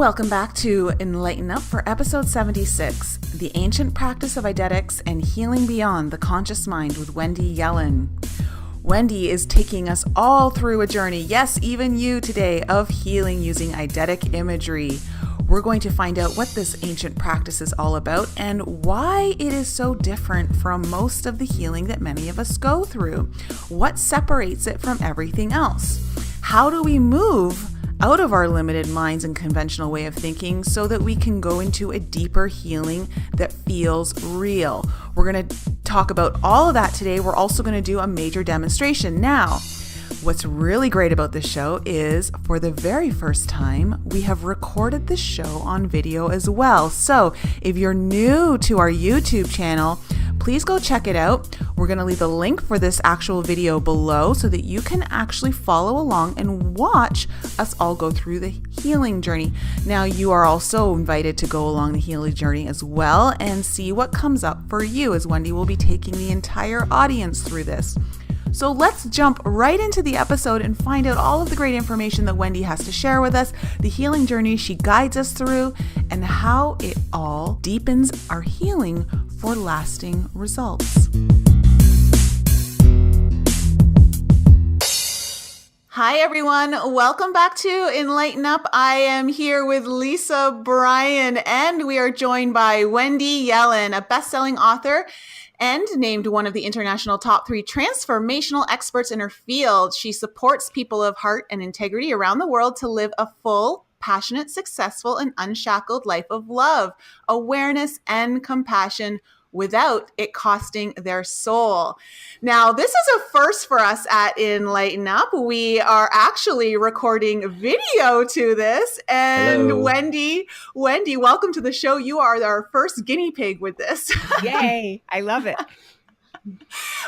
Welcome back to Enlighten Up for episode 76, The Ancient Practice of Eidetics and Healing Beyond the Conscious Mind with Wendy Yellen. Wendy is taking us all through a journey, yes, even you today, of healing using Eidetic Imagery. We're going to find out what this ancient practice is all about and why it is so different from most of the healing that many of us go through. What separates it from everything else? How do we move out of our limited minds and conventional way of thinking so that we can go into a deeper healing that feels real? We're going to talk about all of that today. We're also going to do a major demonstration. Now, what's really great about this show is for the very first time, we have recorded the show on video as well. So if you're new to our YouTube channel, please go check it out. We're going to leave the link for this actual video below so that you can actually follow along and watch us all go through the healing journey. Now, you are also invited to go along the healing journey as well and see what comes up for you, as Wendy will be taking the entire audience through this. So let's jump right into the episode and find out all of the great information that Wendy has to share with us, the healing journey she guides us through, and how it all deepens our healing for lasting results. Hi, everyone. Welcome back to Enlighten Up. I am here with Lisa Bryan, and we are joined by Wendy Yellen, a best-selling author and named one of the international top 3 transformational experts in her field. She supports people of heart and integrity around the world to live a full, passionate, successful, and unshackled life of love, awareness, and compassion without it costing their soul. Now, this is a first for us at Enlighten Up. We are actually recording video to this. And Hello. Wendy, welcome to the show. You are our first guinea pig with this. Yay. I love it.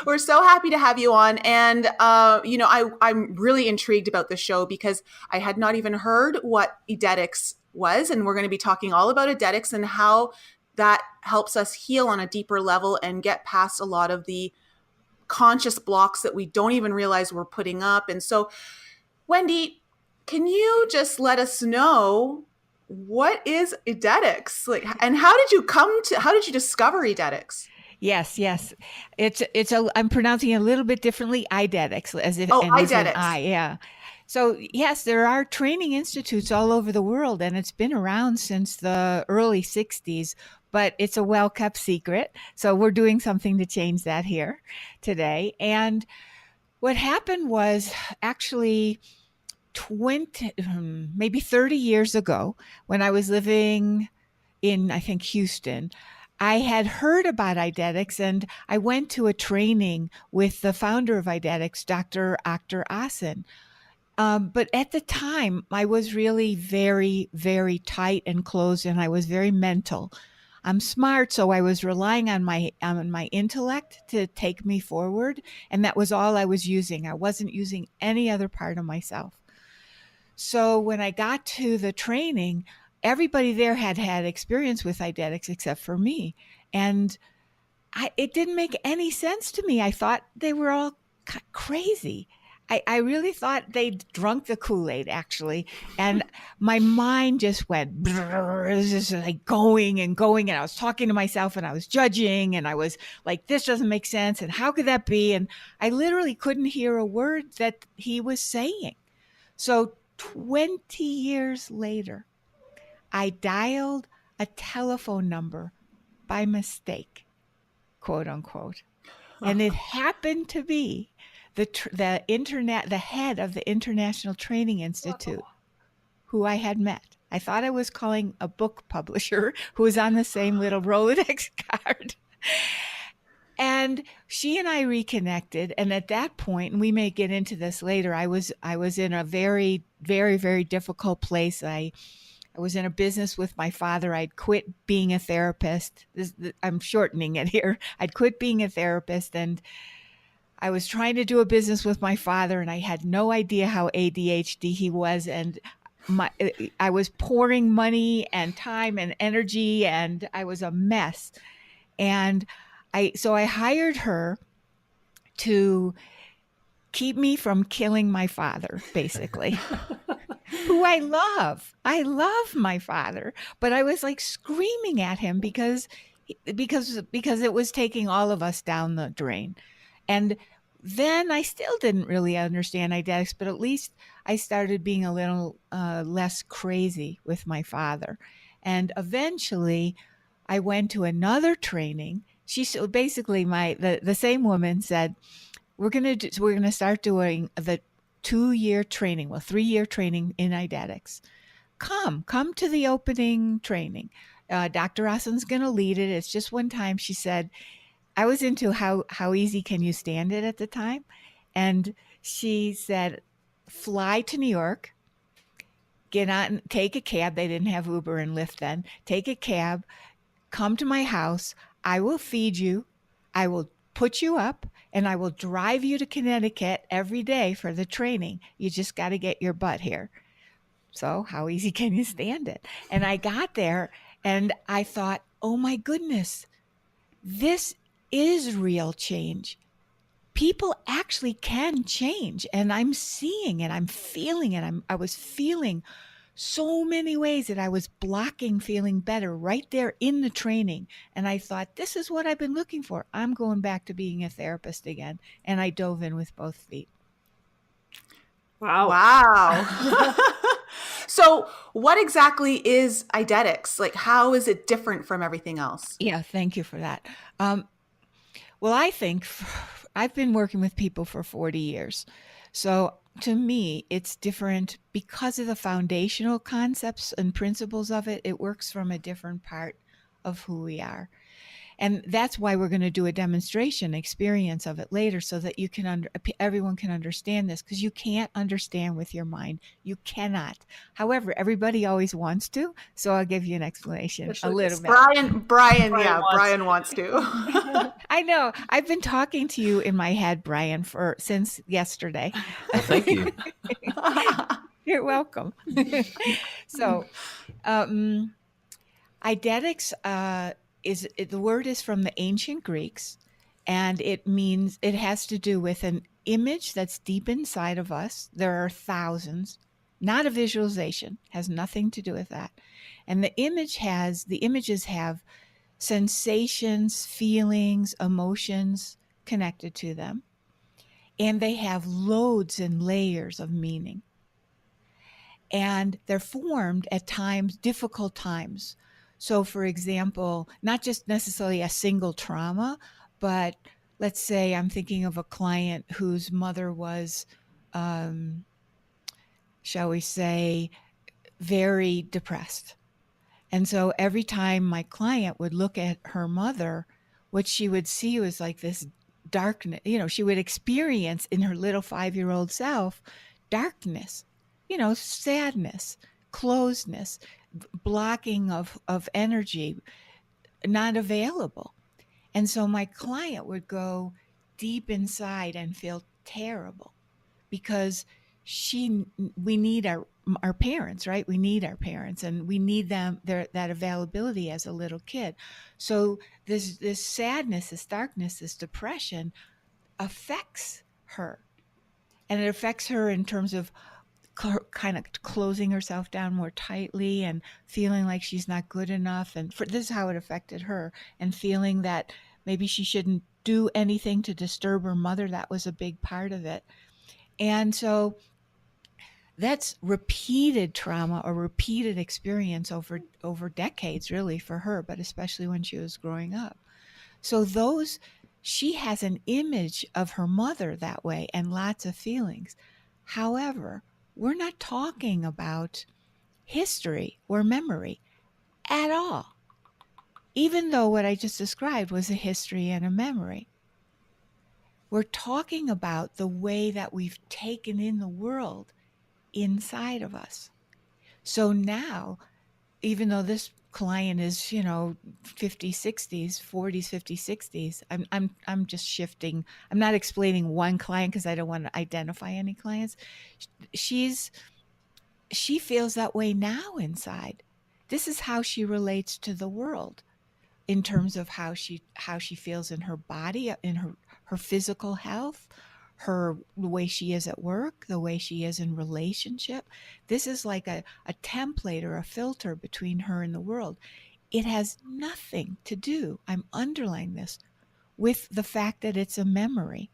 We're so happy to have you on. And, I'm really intrigued about the show because I had not even heard what Eidetics was. And we're going to be talking all about Eidetics and how that helps us heal on a deeper level and get past a lot of the conscious blocks that we don't even realize we're putting up. And so, Wendy, can you just let us know what is Eidetics? And how did you discover Eidetics? Yes. I'm pronouncing it a little bit differently, Eidetics, as if Eidetics. Yeah. So yes, there are training institutes all over the world, and it's been around since the early 60s, but it's a well-kept secret. So we're doing something to change that here today. And what happened was actually maybe 30 years ago, when I was living in, I think, Houston, I had heard about Eidetics, and I went to a training with the founder of Eidetics, Dr. Akhtar Asen. But at the time, I was really very, very tight and closed, and I was very mental. I'm smart, so I was relying on my intellect to take me forward, and that was all I was using. I wasn't using any other part of myself. So when I got to the training, everybody there had experience with Eidetics except for me, and it didn't make any sense to me. I thought they were all crazy. I really thought they'd drunk the Kool-Aid, actually. And my mind just went, just like going. And I was talking to myself and I was judging and I was like, this doesn't make sense. And how could that be? And I literally couldn't hear a word that he was saying. So 20 years later, I dialed a telephone number by mistake, quote unquote. And it happened to be the head of the International Training Institute, who I had met. I thought I was calling a book publisher who was on the same little Rolodex card. And she and I reconnected. And at that point, and we may get into this later, I was in a very, very, very difficult place. I was in a business with my father. I'd quit being a therapist. I'm shortening it here. I'd quit being a therapist, and I was trying to do a business with my father, and I had no idea how ADHD he was. And I was pouring money and time and energy, and I was a mess. And so I hired her to keep me from killing my father, basically. who I love. I love my father, but I was like screaming at him because it was taking all of us down the drain. And then I still didn't really understand Eidetics, but at least I started being a little less crazy with my father. And eventually I went to another training. Basically the same woman said, we're going to start doing the 2-year training, 3-year training in Eidetics. Come to the opening training. Dr. Roslin's going to lead it. It's just one time. She said, I was into how easy can you stand it at the time. And she said, fly to New York, get on, take a cab. They didn't have Uber and Lyft then. Take a cab, come to my house. I will feed you. I will put you up, and I will drive you to Connecticut every day for the training. You just got to get your butt here. So how easy can you stand it? And I got there and I thought, oh my goodness, this is real change. People actually can change, and I'm seeing it. I'm feeling it. I was feeling so many ways that I was blocking feeling better right there in the training. And I thought, this is what I've been looking for. I'm going back to being a therapist again. And I dove in with both feet. Wow. So what exactly is Eidetics? Like, how is it different from everything else? Yeah, thank you for that. Well, I think I've been working with people for 40 years. So to me, it's different because of the foundational concepts and principles of it. It works from a different part of who we are. And that's why we're going to do a demonstration experience of it later so that you can everyone can understand this, because you can't understand with your mind. You cannot. However, everybody always wants to. So I'll give you an explanation a little bit. Brian wants to. I know. I've been talking to you in my head, Brian, since yesterday. Well, thank you. You're welcome. So, Eidetics the word is from the ancient Greeks, and it has to do with an image that's deep inside of us. There are thousands, not a visualization, has nothing to do with that. And the images have sensations, feelings, emotions connected to them, and they have loads and layers of meaning. And they're formed at times, difficult times. So, for example, not just necessarily a single trauma, but let's say I'm thinking of a client whose mother was, shall we say, very depressed. And so every time my client would look at her mother, what she would see was like this darkness. She would experience in her little 5-year-old self darkness, sadness, closedness, blocking of energy, not available. And so my client would go deep inside and feel terrible because we need our parents, right? We need our parents, and we need them, that availability as a little kid. So this sadness, this darkness, this depression affects her. And it affects her in terms of kind of closing herself down more tightly and feeling like she's not good enough. And this is how it affected her, and feeling that maybe she shouldn't do anything to disturb her mother. That was a big part of it. And so that's repeated trauma or repeated experience over decades, really, for her, but especially when she was growing up. So she has an image of her mother that way and lots of feelings. However, we're not talking about history or memory at all, even though what I just described was a history and a memory. We're talking about the way that we've taken in the world inside of us. So now, even though this client is, 50s, 60s, 40s, 50s, 60s, I'm just shifting. I'm not explaining one client because I don't want to identify any clients. She feels that way now inside. This is how she relates to the world in terms of how she feels in her body, in her physical health, the way she is at work, the way she is in relationship. This is like a template or a filter between her and the world. It has nothing to do, I'm underlining this, with the fact that it's a memory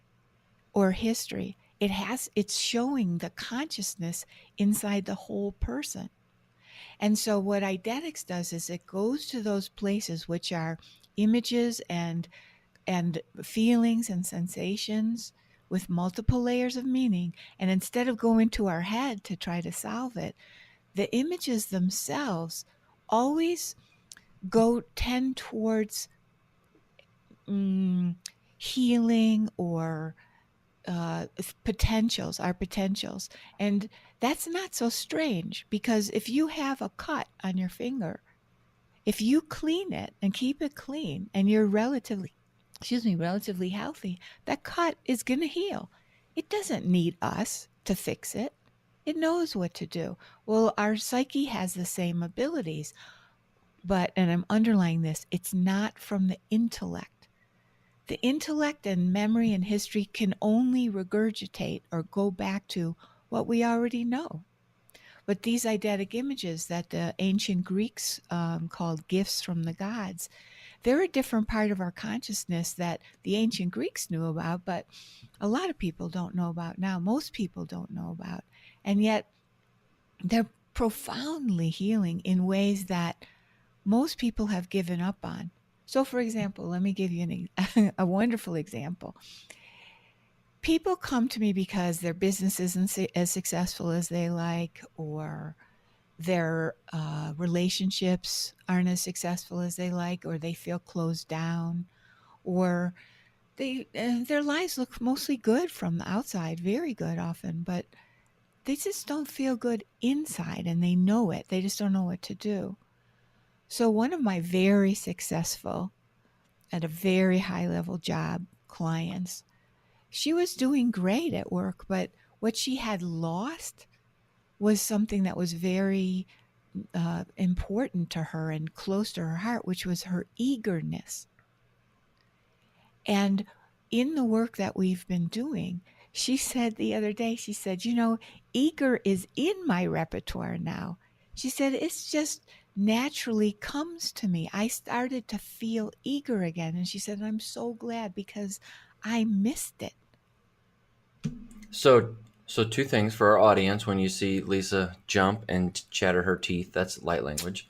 or history. It's showing the consciousness inside the whole person. And so what Eidetics does is it goes to those places which are images and feelings and sensations with multiple layers of meaning. And instead of going to our head to try to solve it, the images themselves always tend towards healing or our potentials. And that's not so strange, because if you have a cut on your finger, if you clean it and keep it clean and you're relatively healthy, that cut is going to heal. It doesn't need us to fix it. It knows what to do. Well, our psyche has the same abilities, and I'm underlining this, it's not from the intellect. The intellect and memory and history can only regurgitate or go back to what we already know. But these eidetic images that the ancient Greeks called gifts from the gods, they're a different part of our consciousness that the ancient Greeks knew about, but a lot of people don't know about now. Most people don't know about. And yet they're profoundly healing in ways that most people have given up on. So, for example, let me give you a wonderful example. People come to me because their business isn't as successful as they like, or their relationships aren't as successful as they like, or they feel closed down, or their lives look mostly good from the outside, very good often, but they just don't feel good inside, and they know it. They just don't know what to do. So one of my very successful, at a very high level job clients, she was doing great at work, but what she had lost was something that was very important to her and close to her heart, which was her eagerness. And in the work that we've been doing, she said the other day, she said, eager is in my repertoire now. She said, it's just naturally comes to me. I started to feel eager again. And she said, I'm so glad because I missed it. So two things for our audience. When you see Lisa jump and chatter her teeth, that's light language,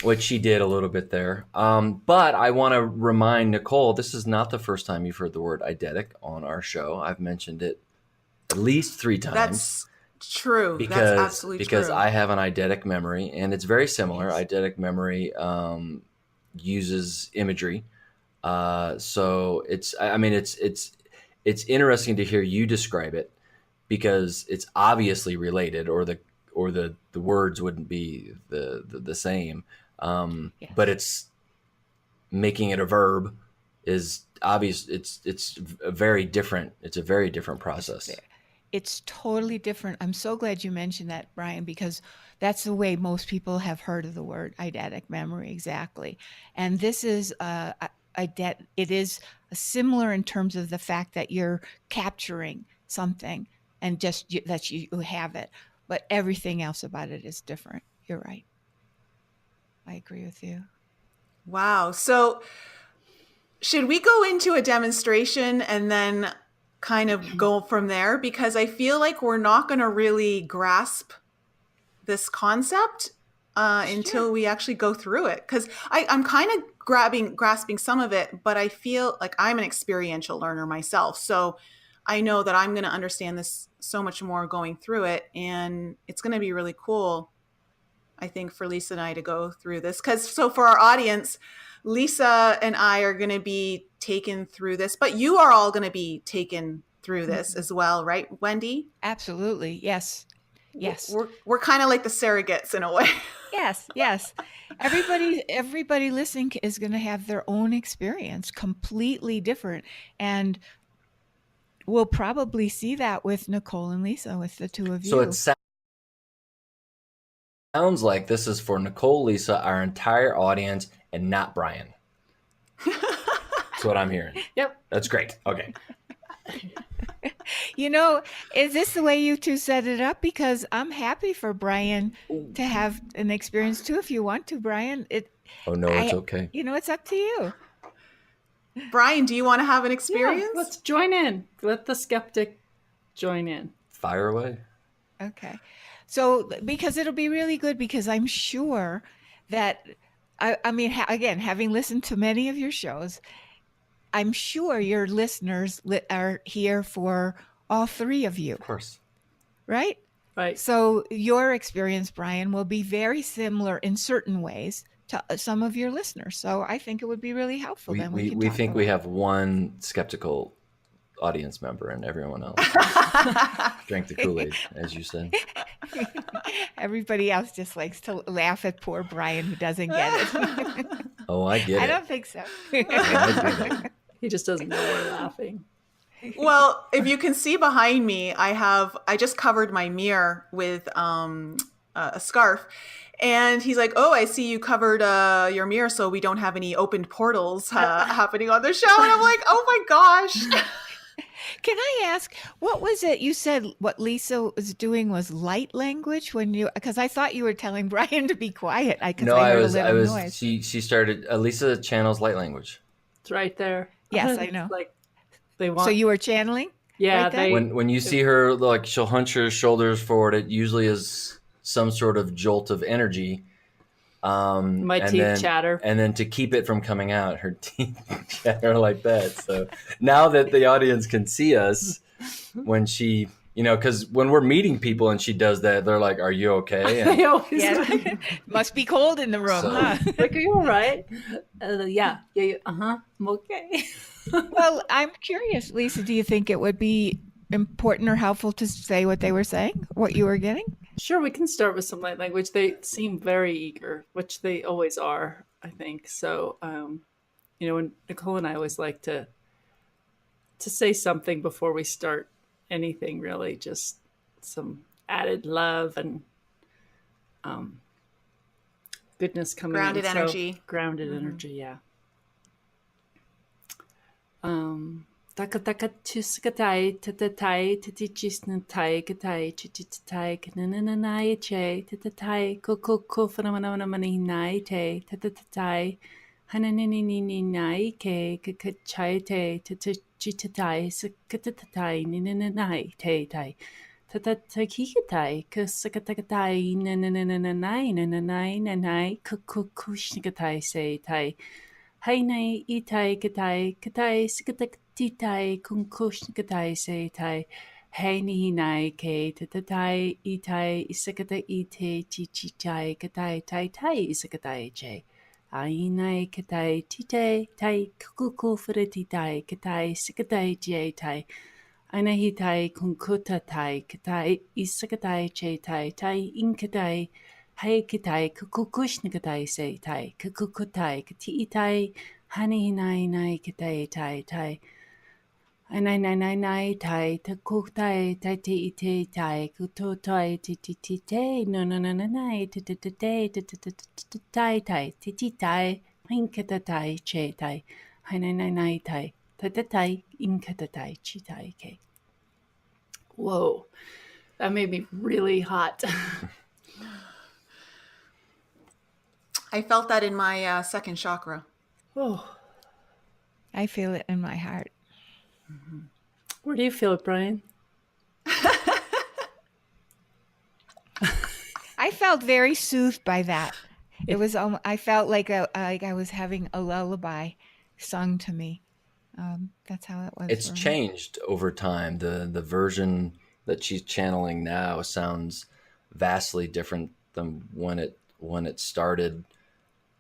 which she did a little bit there. But I want to remind Nicole, this is not the first time you've heard the word eidetic on our show. I've mentioned it at least 3 times. That's true. That's absolutely true. Because I have an eidetic memory, and it's very similar. Yes. Eidetic memory uses imagery. So it's interesting to hear you describe it, because it's obviously related, or the words wouldn't be the same. Yes. But it's making it a verb is obvious. It's a very different process. It's totally different. I'm so glad you mentioned that, Brian, because that's the way most people have heard of the word eidetic memory. Exactly. And this is it is similar in terms of the fact that you're capturing something and just that you have it, but everything else about it is different. You're right. I agree with you. Wow. So should we go into a demonstration and then kind of go from there? Because I feel like we're not going to really grasp this concept until we actually go through it. Because I'm kind of grasping some of it, but I feel like I'm an experiential learner myself. So I know that I'm going to understand this so much more going through it. And it's going to be really cool, I think, for Lisa and I to go through this. So for our audience, Lisa and I are going to be taken through this, but you are all going to be taken through this as well, right, Wendy? Absolutely. Yes. Yes. We're kind of like the surrogates in a way. Yes. Everybody listening is going to have their own experience, completely different. And we'll probably see that with Nicole and Lisa, with the two of you. So it sounds like this is for Nicole, Lisa, our entire audience, and not Brian. That's what I'm hearing. Yep. That's great. Okay. Is this the way you two set it up? Because I'm happy for Brian to have an experience too. If you want to, Brian, Oh no, it's okay. It's up to you. Brian, do you want to have an Yeah, experience? let's join in. Let the skeptic join in. Fire away. Okay. So, because it'll be really good, because I'm sure that, I mean, again, having listened to many of your shows, I'm sure your listeners are here for all three of you, Of course. right? Right. So your experience, Brian, will be very similar in certain ways to some of your listeners. So I think it would be really helpful. Then we We think we have one skeptical audience member, and everyone else drank the Kool-Aid, as you said. Everybody else just likes to laugh at poor Brian who doesn't get it. Oh, I get it. I don't think so. I get it. He just doesn't know we're laughing. Well, if you can see behind me, I just covered my mirror with a scarf. And he's like, "Oh, I see you covered your mirror so we don't have any opened portals happening on the show." And I'm like, "Oh my gosh." Can I ask, what was it you said what Lisa was doing was light language because I thought you were telling Brian to be quiet. No, I heard was. a little noise. She started. Lisa channels light language. It's right there. Yes, I know. Like they want. So you were channeling? Yeah, right there? When you see her, like, she'll hunch her shoulders forward. It usually is some sort of jolt of energy. My teeth chatter. And then to keep it from coming out, her teeth chatter like that. So now that the audience can see us when she, because when we're meeting people and she does that, they're like, "Are you okay?" And They always Yeah. Must be cold in the room, So- huh? like, "Are you all right?" Yeah. I'm okay. Well, I'm curious, Lisa, do you think it would be important or helpful to say what they were saying, what you were getting? Sure, we can start with some light language. They seem very eager, which they always are, I think. So, when Nicole and I always like to say something before we start anything, really, just some added love and goodness coming Grounded in. energy. So, grounded energy, yeah. Taka taka tusakatai tatatai tatichisnatai katai chichitatai kanananai che tatatai koko phenomenomani te tatatai hananini ke kakachai te tatachitai sakatatai ninanai te tai tatatakatai kasakatakatai nananai kukukushnikatai se tai Hainai itai katai sikatakitai kunkushkatai se tai Haini nai ke tatatai itai isakata ite chichitai katai tai isakatai che Ainai katai tite tai kukuku furetitai katai sikatai je tai Ainahitai kunkutatai katai isakatai che tai inkatai Hai kitai kukukushnikatai se tai kukukutai katiitai hani nai kitai tai nai tai takutai tai te ite tai kutotai titite no nai tai tititai hinkatatai che tai nai tai tatatai inkatatai chitai ke. Whoa, that made me really hot. I felt that in my second chakra. Oh, I feel it in my heart. where do you feel it, Brian? I felt very soothed by that. It was. I felt like I was having a lullaby sung to me. That's how it was. It's for me. changed over time. The version that she's channeling now sounds vastly different than when it started.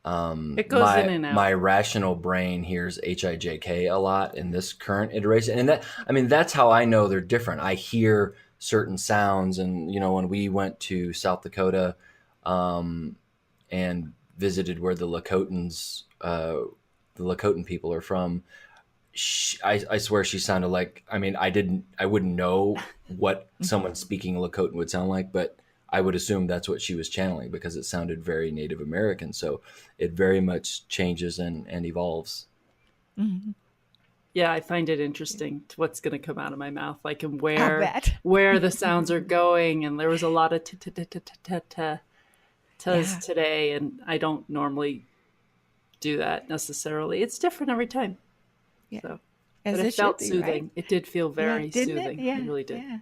It goes in and out. My rational brain hears HIJK a lot in this current iteration, and that's how I know they're different. I hear certain sounds, and when we went to South Dakota, and visited where the Lakotans, the Lakotan people are from. I swear she sounded like, I wouldn't know what someone speaking Lakota would sound like, but I would assume that's what she was channeling because it sounded very Native American. So it very much changes and evolves. Mm-hmm. Yeah, I find it interesting to what's going to come out of my mouth, like, and I'll bet. where the sounds are going. And there was a lot of tas Yeah. today, and I don't normally do that necessarily. It's different every time. Yeah. So, but As it it should felt be, right? soothing. It did feel Yeah. very Didn't it? soothing. It Yeah. really did. Yeah.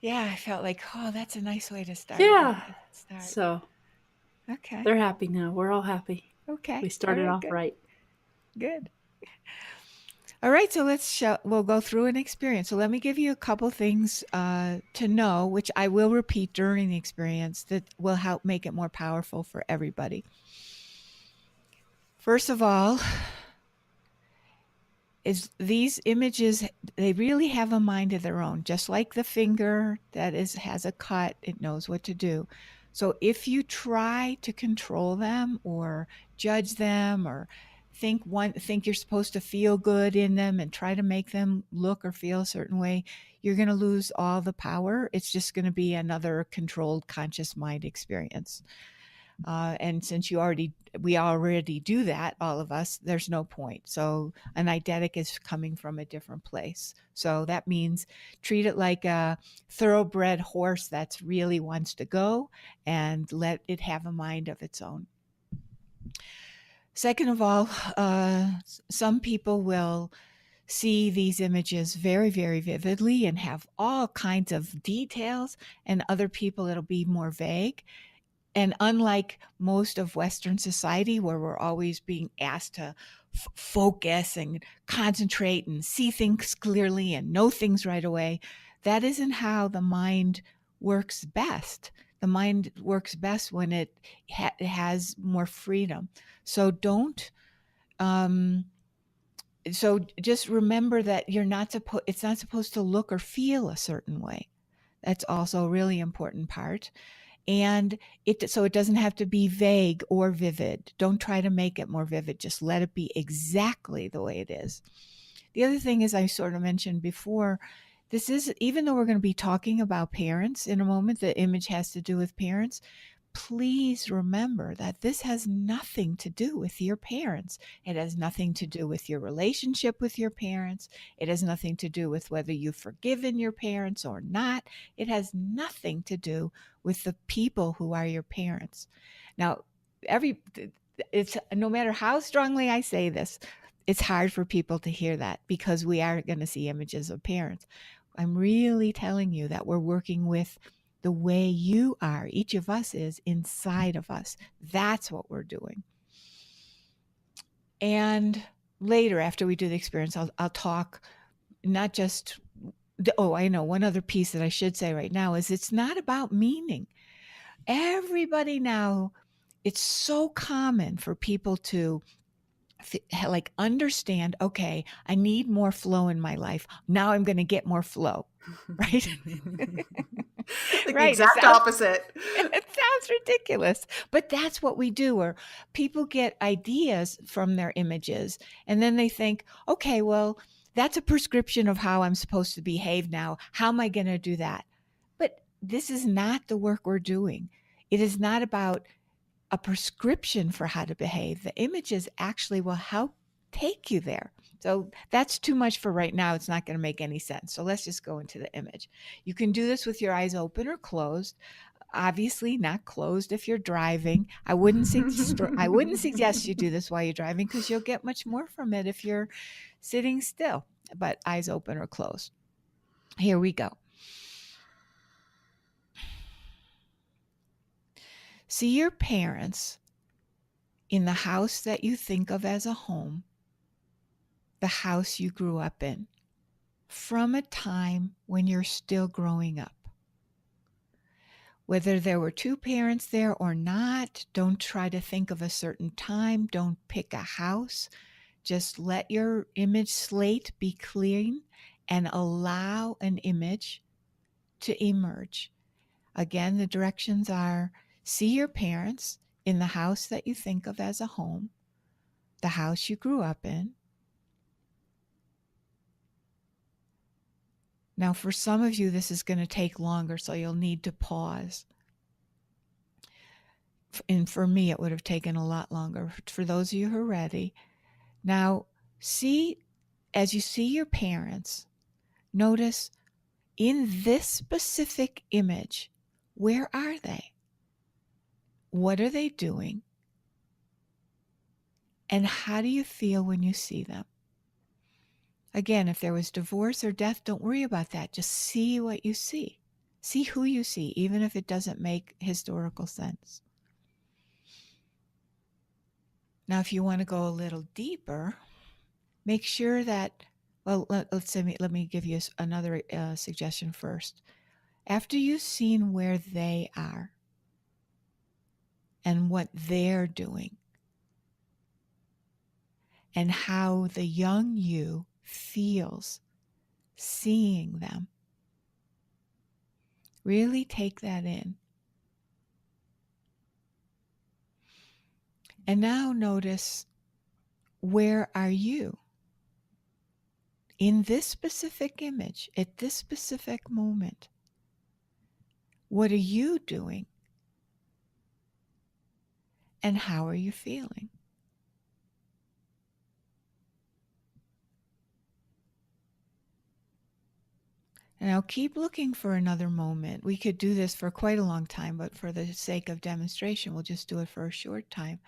Yeah. I felt like, oh, that's a nice way to start. Yeah. Start. So Okay. they're happy now. We're all happy. Okay. We All started right. off Good. right. Good. All right, so we'll go through an experience. So let me give you a couple things to know, which I will repeat during the experience that will help make it more powerful for everybody. First of all, is these images, they really have a mind of their own. Just like the finger that has a cut, it knows what to do. So if you try to control them or judge them or think you're supposed to feel good in them and try to make them look or feel a certain way, you're going to lose all the power. It's just going to be another controlled conscious mind experience. And since we already do that, all of us, there's no point. So an eidetic is coming from a different place. So that means treat it like a thoroughbred horse that's really wants to go, and let it have a mind of its own. Second of all, some people will see these images very, very vividly and have all kinds of details, and other people it'll be more vague. And unlike most of Western society, where we're always being asked to focus and concentrate and see things clearly and know things right away, that isn't how the mind works best. The mind works best when it has more freedom. So so just remember that it's not supposed to look or feel a certain way. That's also a really important part. And so it doesn't have to be vague or vivid. Don't try to make it more vivid. Just let it be exactly the way it is. The other thing is, I sort of mentioned before, even though we're going to be talking about parents in a moment, the image has to do with parents. Please remember that this has nothing to do with your parents. It has nothing to do with your relationship with your parents. It has nothing to do with whether you've forgiven your parents or not. It has nothing to do with the people who are your parents. Now, it's no matter how strongly I say this, it's hard for people to hear that because we are going to see images of parents. I'm really telling you that we're working with the way you are, each of us is inside of us. That's what we're doing. And later, after we do the experience, I'll talk not just, I know one other piece that I should say right now is it's not about meaning. Everybody now, it's so common for people to understand, okay, I need more flow in my life. Now I'm going to get more flow, right? Like Right. the exact opposite. It sounds ridiculous, but that's what we do. Or people get ideas from their images and then they think, okay, well, that's a prescription of how I'm supposed to behave now. How am I going to do that? But this is not the work we're doing. It is not about a prescription for how to behave. The images actually will help take you there. So that's too much for right now. It's not going to make any sense. So let's just go into the image. You can do this with your eyes open or closed. Obviously not closed if you're driving. I wouldn't suggest you do this while you're driving because you'll get much more from it if you're sitting still, but eyes open or closed. Here we go. See your parents in the house that you think of as a home, the house you grew up in, from a time when you're still growing up. Whether there were two parents there or not, don't try to think of a certain time. Don't pick a house. Just let your image slate be clean and allow an image to emerge. Again, the directions are: see your parents in the house that you think of as a home, the house you grew up in. Now, for some of you, this is going to take longer, so you'll need to pause. And for me, it would have taken a lot longer. For those of you who are ready, now see as you see your parents, notice in this specific image, where are they? What are they doing? And how do you feel when you see them? Again, if there was divorce or death, don't worry about that. Just see what you see. See who you see, even if it doesn't make historical sense. Now, if you want to go a little deeper, make sure that, well, let me give you another suggestion first. After you've seen where they are and what they're doing and how the young you feels seeing them, really take that in. And now notice, where are you? In this specific image, at this specific moment, what are you doing? And how are you feeling? And I'll keep looking for another moment. We could do this for quite a long time, but for the sake of demonstration, we'll just do it for a short time.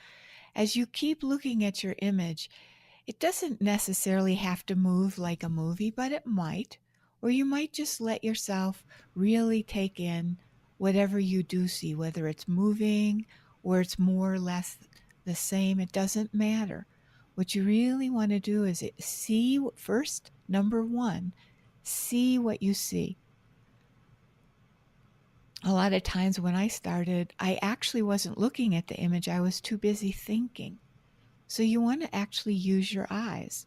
As you keep looking at your image, it doesn't necessarily have to move like a movie, but it might. Or you might just let yourself really take in whatever you do see, whether it's moving or it's more or less the same. It doesn't matter. What you really want to do is see first, number one, see what you see. A lot of times when I started, I actually wasn't looking at the image. I was too busy thinking. So you want to actually use your eyes.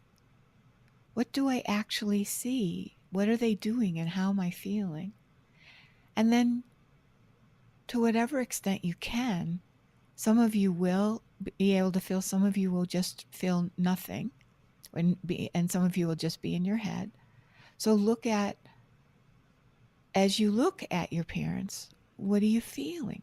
What do I actually see? What are they doing and how am I feeling? And then, to whatever extent you can, some of you will be able to feel, some of you will just feel nothing, and some of you will just be in your head. So as you look at your parents, what are you feeling?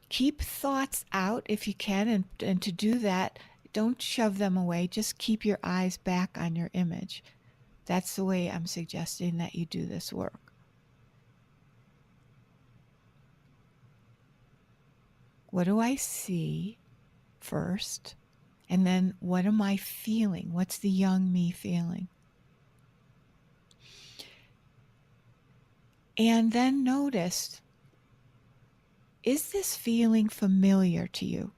Keep thoughts out if you can, and to do that, don't shove them away. Just keep your eyes back on your image. That's the way I'm suggesting that you do this work. What do I see first? And then what am I feeling? What's the young me feeling? And then notice, is this feeling familiar to you?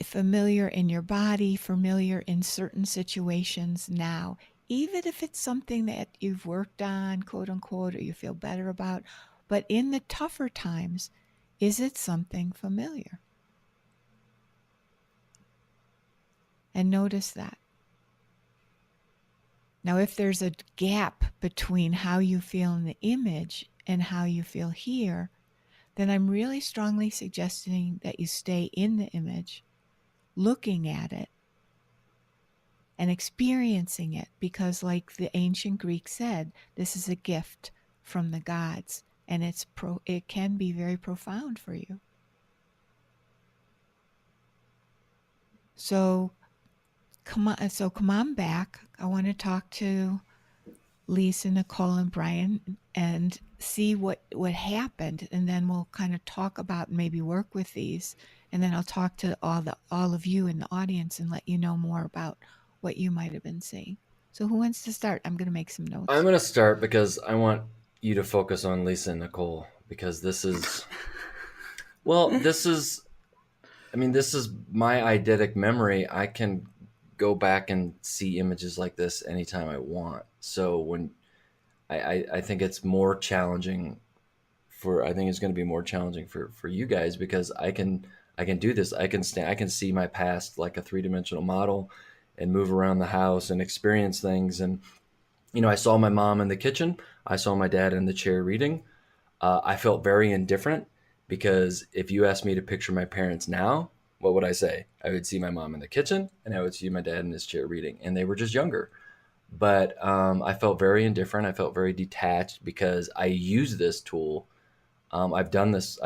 Familiar in your body, familiar in certain situations now, even if it's something that you've worked on, quote unquote, or you feel better about. But in the tougher times, is it something familiar? And notice that. Now, if there's a gap between how you feel in the image and how you feel here, then I'm really strongly suggesting that you stay in the image, looking at it and experiencing it, because like the ancient Greeks said, this is a gift from the gods, and it can be very profound for you. So come on back. I want to talk to Lisa, Nicole, and Brian and see what happened, and then we'll kind of talk about, maybe work with these, and then I'll talk to all of you in the audience and let you know more about what you might have been seeing. So who wants to start? I'm going to make some notes. I'm going to start because I want you to focus on Lisa and Nicole, because this is my eidetic memory. I can go back and see images like this anytime I want. So when I think it's more challenging I think it's going to be more challenging for you guys, because I can do this. I can see my past like a 3-dimensional model and move around the house and experience things. And, I saw my mom in the kitchen. I saw my dad in the chair reading. I felt very indifferent, because if you asked me to picture my parents now, what would I say? I would see my mom in the kitchen and I would see my dad in his chair reading, and they were just younger. But I felt very indifferent. I felt very detached, because I use this tool I've done this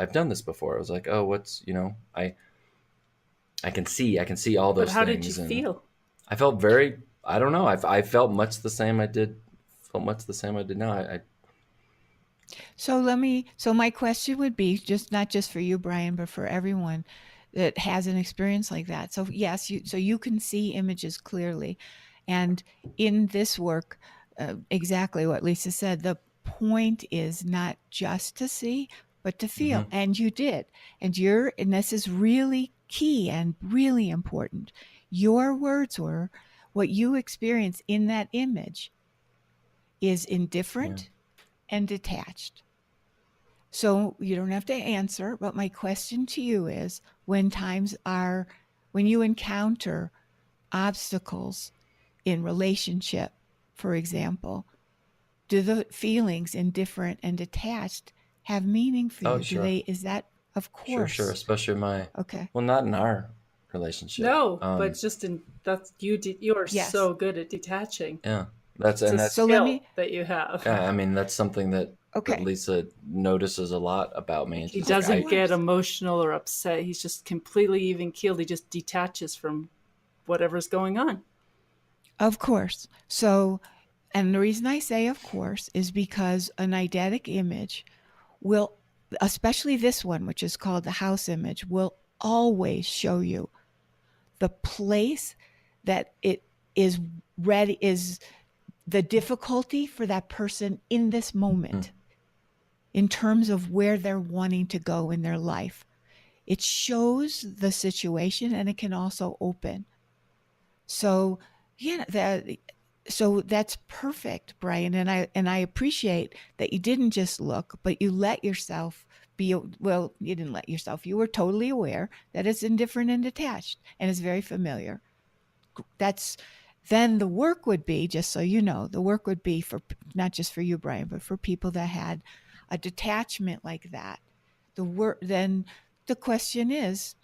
before. I was like, oh, what's, I can see all But those how did you things. And feel? I felt I don't know. I felt much the same I did now. So my question would be just not just for you, Brian, but for everyone that has an experience like that. So yes, you can see images clearly. And in this work, exactly what Lisa said, the point is not just to see, but to feel. Mm-hmm. And you did. And this is really key and really important. Your words were what you experience in that image is indifferent and detached. So you don't have to answer, but my question to you is when you encounter obstacles in relationship, for example, do the feelings indifferent and detached have meaning for Oh, you? sure. Is that, of Sure, course. especially Okay. well, not in our relationship. No, but just you are Yes. so good at detaching. Yeah, It's a So let skill me, that you have. yeah, I mean, that's something that okay. Lisa notices a lot about me. And He she's like, Of doesn't get course. emotional or upset. He's just completely even keeled. He just detaches from whatever's going on. Of course. So, and the reason I say of course is because an eidetic image will, especially this one, which is called the house image, will always show you the place that it is ready, is the difficulty for that person in this moment in terms of where they're wanting to go in their life. It shows the situation and it can also open. So, yeah, so that's perfect, Brian. And I appreciate that you didn't just look, but you let yourself be, well, you didn't let yourself, you were totally aware that it's indifferent and detached and it's very familiar. That's Then the work would be, just so you know, the work would be for not just for you, Brian, but for people that had a detachment like that. Then the question is,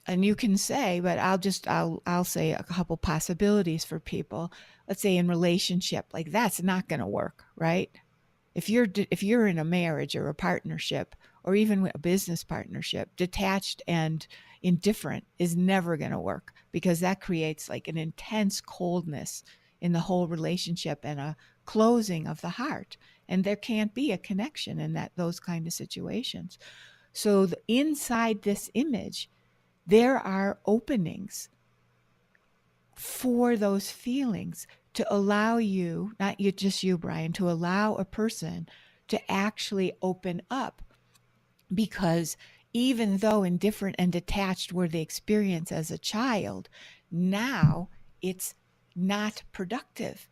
and you can say, but I'll say a couple possibilities for people. Let's say in relationship, like that's not going to work, right? If you're in a marriage or a partnership or even a business partnership, detached and indifferent is never going to work because that creates like an intense coldness in the whole relationship and a closing of the heart, and there can't be a connection in those kind of situations. So inside this image there are openings for those feelings to allow you, not you, just you, Brian, to allow a person to actually open up. Because even though indifferent and detached were the experience as a child, now it's not productive.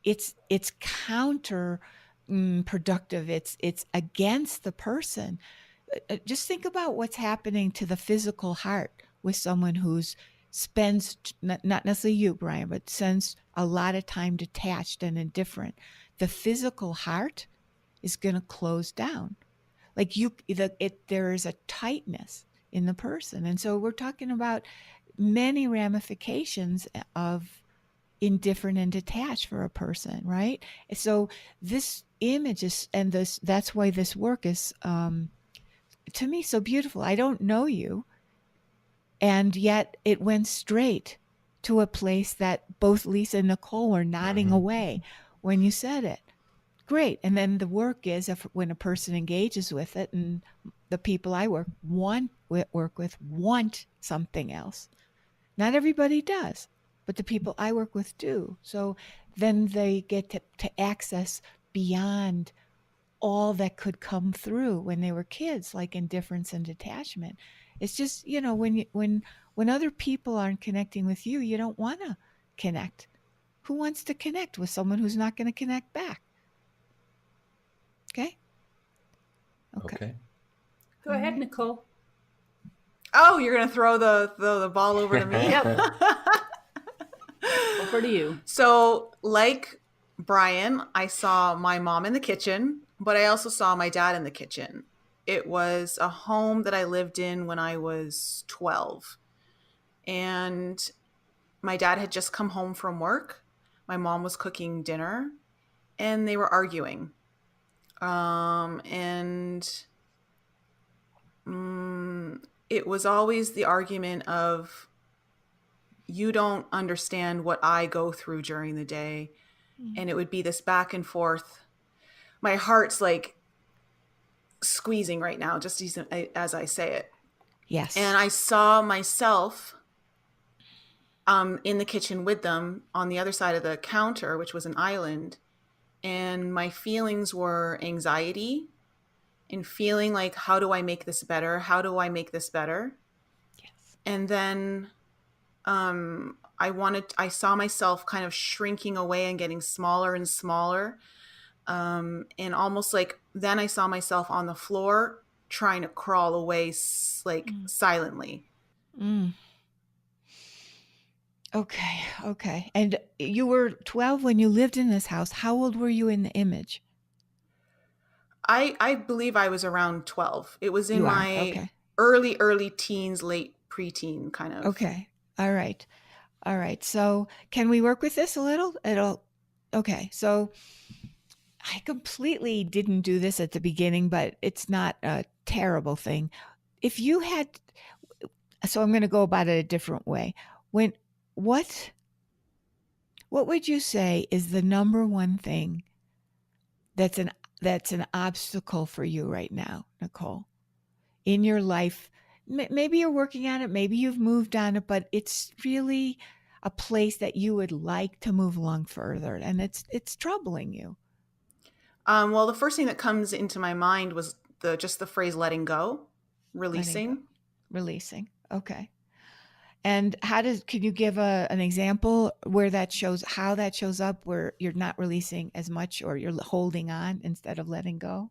It's counter productive. It's against the person. Just think about what's happening to the physical heart with someone who's spends not necessarily you, Brian, but spends a lot of time detached and indifferent. The physical heart is going to close down. Like there is a tightness in the person, and so we're talking about many ramifications of indifferent and detached for a person, right? So this image is, and that's why this work is to me so beautiful. I don't know you, and yet it went straight to a place that both Lisa and Nicole were nodding away when you said it. Great. And then the work is when a person engages with it, and the people I work with want something else. Not everybody does, but the people I work with do. So then they get to access beyond all that could come through when they were kids, like indifference and detachment. It's just, when other people aren't connecting with you, you don't want to connect. Who wants to connect with someone who's not going to connect back? Okay. Okay. Go ahead, Nicole. Oh, you're gonna throw the ball over to me? Yep. Over to you. So, like Brian, I saw my mom in the kitchen, but I also saw my dad in the kitchen. It was a home that I lived in when I was 12. And my dad had just come home from work. My mom was cooking dinner and they were arguing And it was always the argument of, you don't understand what I go through during the day. And it would be this back and forth. My heart's like squeezing right now, just as I say it. Yes. And I saw myself in the kitchen with them on the other side of the counter, which was an island. And my feelings were anxiety and feeling like, how do I make this better? How do I make this better? Yes. And then I saw myself kind of shrinking away and getting smaller and smaller. And almost like, then I saw myself on the floor trying to crawl away silently. Okay. And you were 12 when you lived in this house. How old were you in the image? I believe I was around 12. It was in my okay. early teens, late preteen kind of. Okay. All right. So can we work with this a little? Okay. So I completely didn't do this at the beginning, but it's not a terrible thing. So I'm going to go about it a different way. What would you say is the number one thing that's an obstacle for you right now, Nicole, in your life? Maybe you're working on it, maybe you've moved on it, but it's really a place that you would like to move along further, and it's troubling you. Well, the first thing that comes into my mind was just the phrase letting go, releasing. Releasing. Okay. And can you give an example how that shows up, where you're not releasing as much or you're holding on instead of letting go?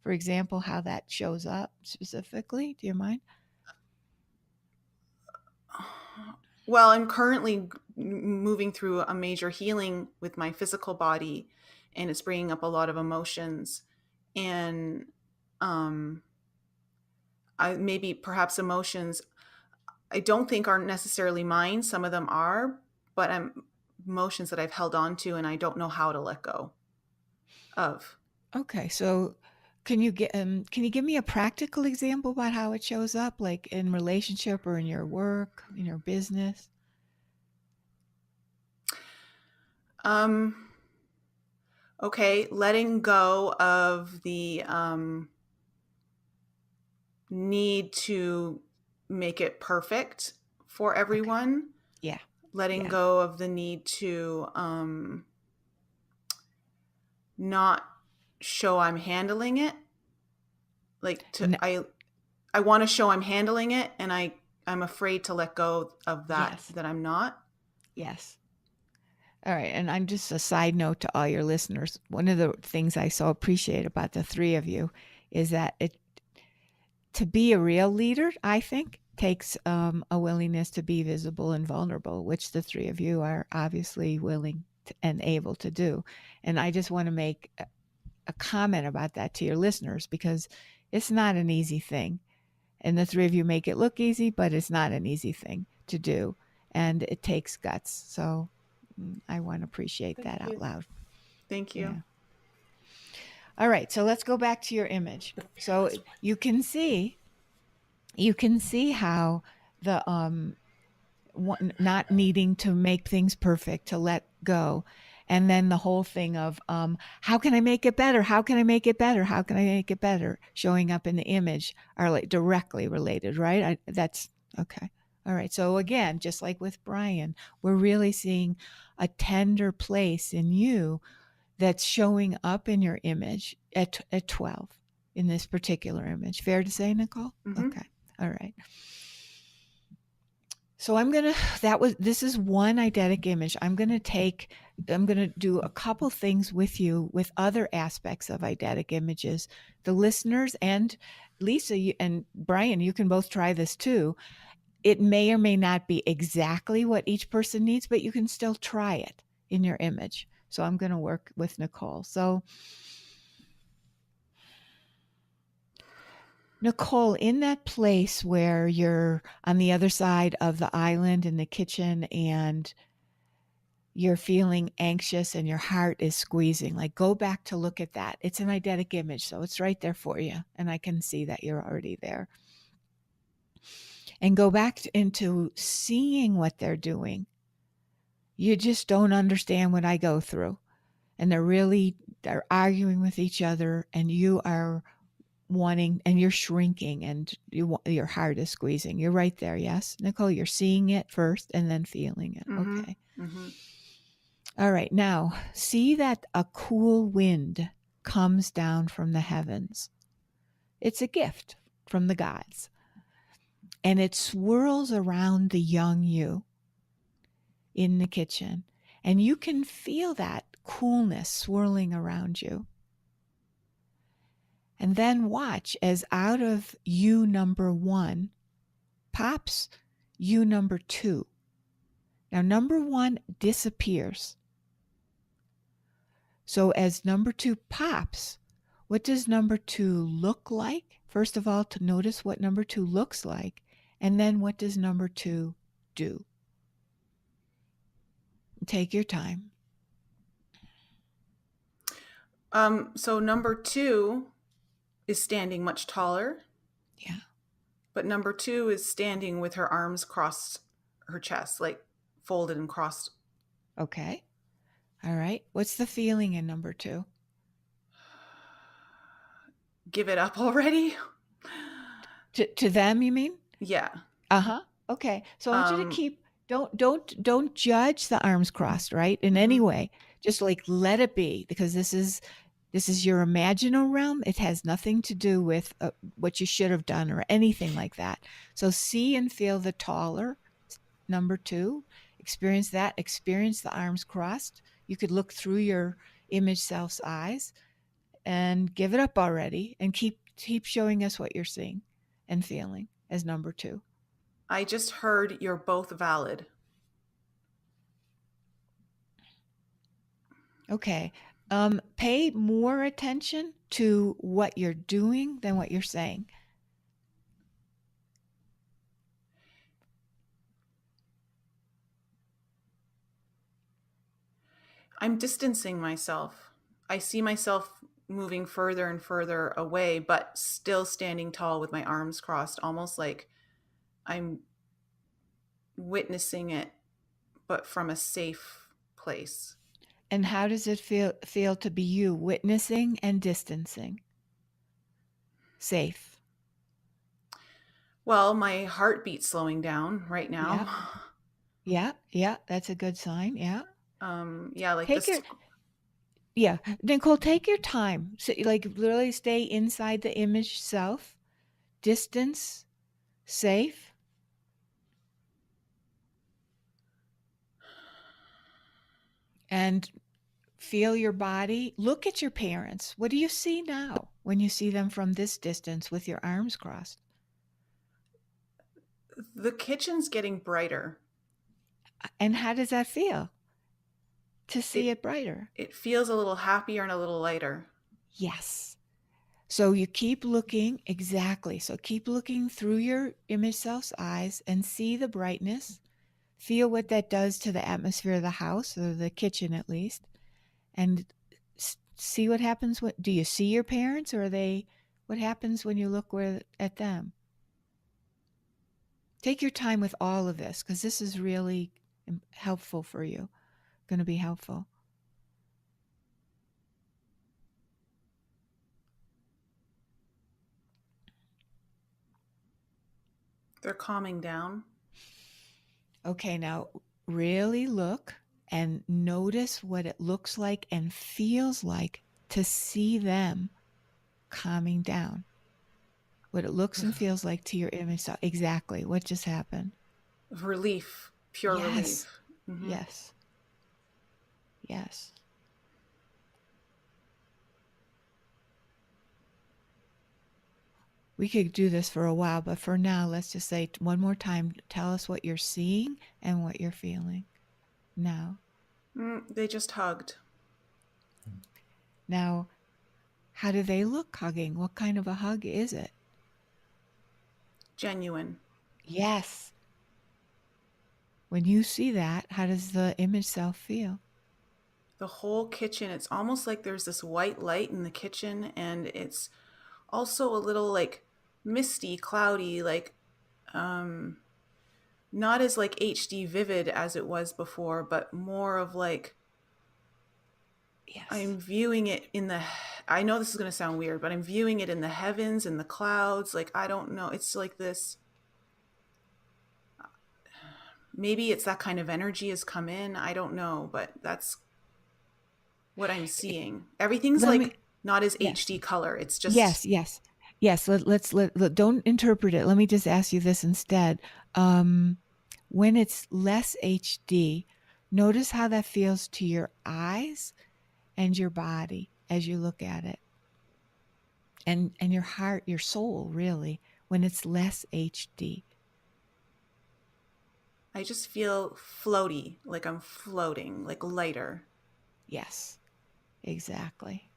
For example, how that shows up specifically, do you mind? Well, I'm currently moving through a major healing with my physical body, and it's bringing up a lot of emotions. And maybe perhaps emotions I don't think aren't necessarily mine. Some of them are, but emotions that I've held on to and I don't know how to let go of. Okay, so can you give me a practical example about how it shows up, like in relationship or in your work, in your business? Okay, letting go of the need to make it perfect for everyone. Okay. Yeah. Letting go of the need to not show I'm handling it. I want to show I'm handling it, and I'm afraid to let go of that, that I'm not. Yes. All right. And I'm just a side note to all your listeners. One of the things I so appreciate about the three of you is that to be a real leader, I think, takes a willingness to be visible and vulnerable, which the three of you are obviously willing and able to do. And I just want to make a comment about that to your listeners, because it's not an easy thing. And the three of you make it look easy, but it's not an easy thing to do. And it takes guts. So I want to appreciate that out loud. Thank you. Yeah. All right. So let's go back to your image. So you can see how the not needing to make things perfect, to let go. And then the whole thing of how can I make it better? How can I make it better? How can I make it better? Showing up in the image are like directly related, right? That's okay. All right. So again, just like with Brian, we're really seeing a tender place in you that's showing up in your image at 12 in this particular image. Fair to say, Nicole? Mm-hmm. Okay. All right. So this is one eidetic image. I'm going to do a couple things with you with other aspects of eidetic images. The listeners and Lisa and Brian, you can both try this too. It may or may not be exactly what each person needs, but you can still try it in your image. So I'm going to work with Nicole. So Nicole, in that place where you're on the other side of the island in the kitchen and you're feeling anxious and your heart is squeezing. Like, go back to look at that. It's an eidetic image, so it's right there for you. And I can see that you're already there. And go back into seeing what they're doing. You just don't understand what I go through. And they're arguing with each other, and you are wanting, and you're shrinking, and your heart is squeezing. You're right there. Yes, Nicole, you're seeing it first and then feeling it. Mm-hmm. Okay. Mm-hmm. All right. Now see that a cool wind comes down from the heavens. It's a gift from the gods, and it swirls around the young you in the kitchen, and you can feel that coolness swirling around you. And then watch as out of you number 1 pops you number 2. Now number 1 disappears. So as number 2 pops, what does number 2 look like? First of all, to notice what number 2 looks like, and then what does number 2 do? Take your time. So number 2 is standing much taller. Yeah. But number 2 is standing with her arms across her chest, like folded and crossed. Okay. All right. What's the feeling in number 2? Give it up already? To them, you mean? Yeah. Uh-huh. Okay. So I want you to keep, don't judge the arms crossed, right? In any way. Just like let it be, because this is your imaginal realm. It has nothing to do with what you should have done or anything like that. So see and feel the taller number 2. Experience that. Experience the arms crossed. You could look through your image self's eyes and give it up already, and keep showing us what you're seeing and feeling as number 2. I just heard you're both valid. Okay. Pay more attention to what you're doing than what you're saying. I'm distancing myself. I see myself moving further and further away, but still standing tall with my arms crossed, almost like I'm witnessing it, but from a safe place. And how does it feel to be you, witnessing and distancing? Safe. Well, my heartbeat's slowing down right now. Yeah, that's a good sign. Yeah. Yeah, like Take this. Yeah, Nicole, take your time. So, like, literally stay inside the image self, distance, safe. And feel your body. Look at your parents. What do you see now when you see them from this distance with your arms crossed? The kitchen's getting brighter. And how does that feel to see it brighter? It feels a little happier and a little lighter. Yes. So you keep looking, exactly. So keep looking through your image self's eyes and see the brightness. Feel what that does to the atmosphere of the house, or the kitchen at least. And see what happens. Do you see your parents, or what happens when you look at them? Take your time with all of this, because this is really helpful for you. Going to be helpful. They're calming down. Okay, now really look and notice what it looks like and feels like to see them calming down. What it looks and feels like to your image. So exactly what just happened. Relief, pure relief. Mm-hmm. Yes. Yes. We could do this for a while, but for now, let's just say one more time, tell us what you're seeing and what you're feeling now. They just hugged. Now, how do they look hugging? What kind of a hug is it? Genuine. Yes. When you see that, how does the image self feel? The whole kitchen, it's almost like there's this white light in the kitchen, and it's also a little like misty, cloudy, like not as like HD vivid as it was before, but more of like, Yes. I'm viewing it in the, I know this is going to sound weird, but I'm viewing it in the heavens and the clouds. Like, I don't know. It's like this, maybe it's that kind of energy has come in. I don't know, but that's what I'm seeing. Everything's like not as HD color. It's just. Yes. Don't interpret it. Let me just ask you this instead. When it's less HD, notice how that feels to your eyes and your body as you look at it. And your heart, your soul, really, when it's less HD. I just feel floaty, like I'm floating, like lighter. Yes, exactly.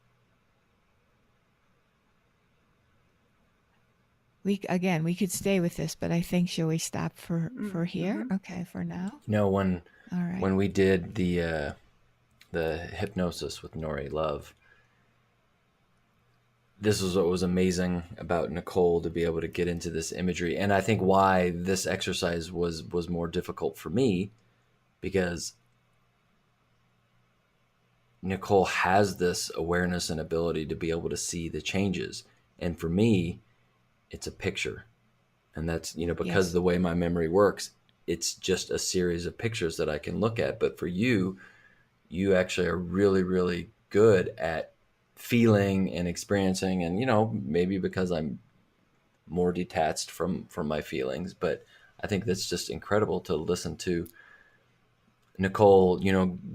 We could stay with this, but I think, shall we stop for here? Mm-hmm. Okay, for now. When we did the hypnosis with Nori Love, this is what was amazing about Nicole, to be able to get into this imagery. And I think why this exercise was more difficult for me, because Nicole has this awareness and ability to be able to see the changes. And for me, it's a picture. And that's, because of the way my memory works, it's just a series of pictures that I can look at. But for you actually are really, really good at feeling and experiencing, and maybe because I'm more detached from my feelings, but I think that's just incredible to listen to Nicole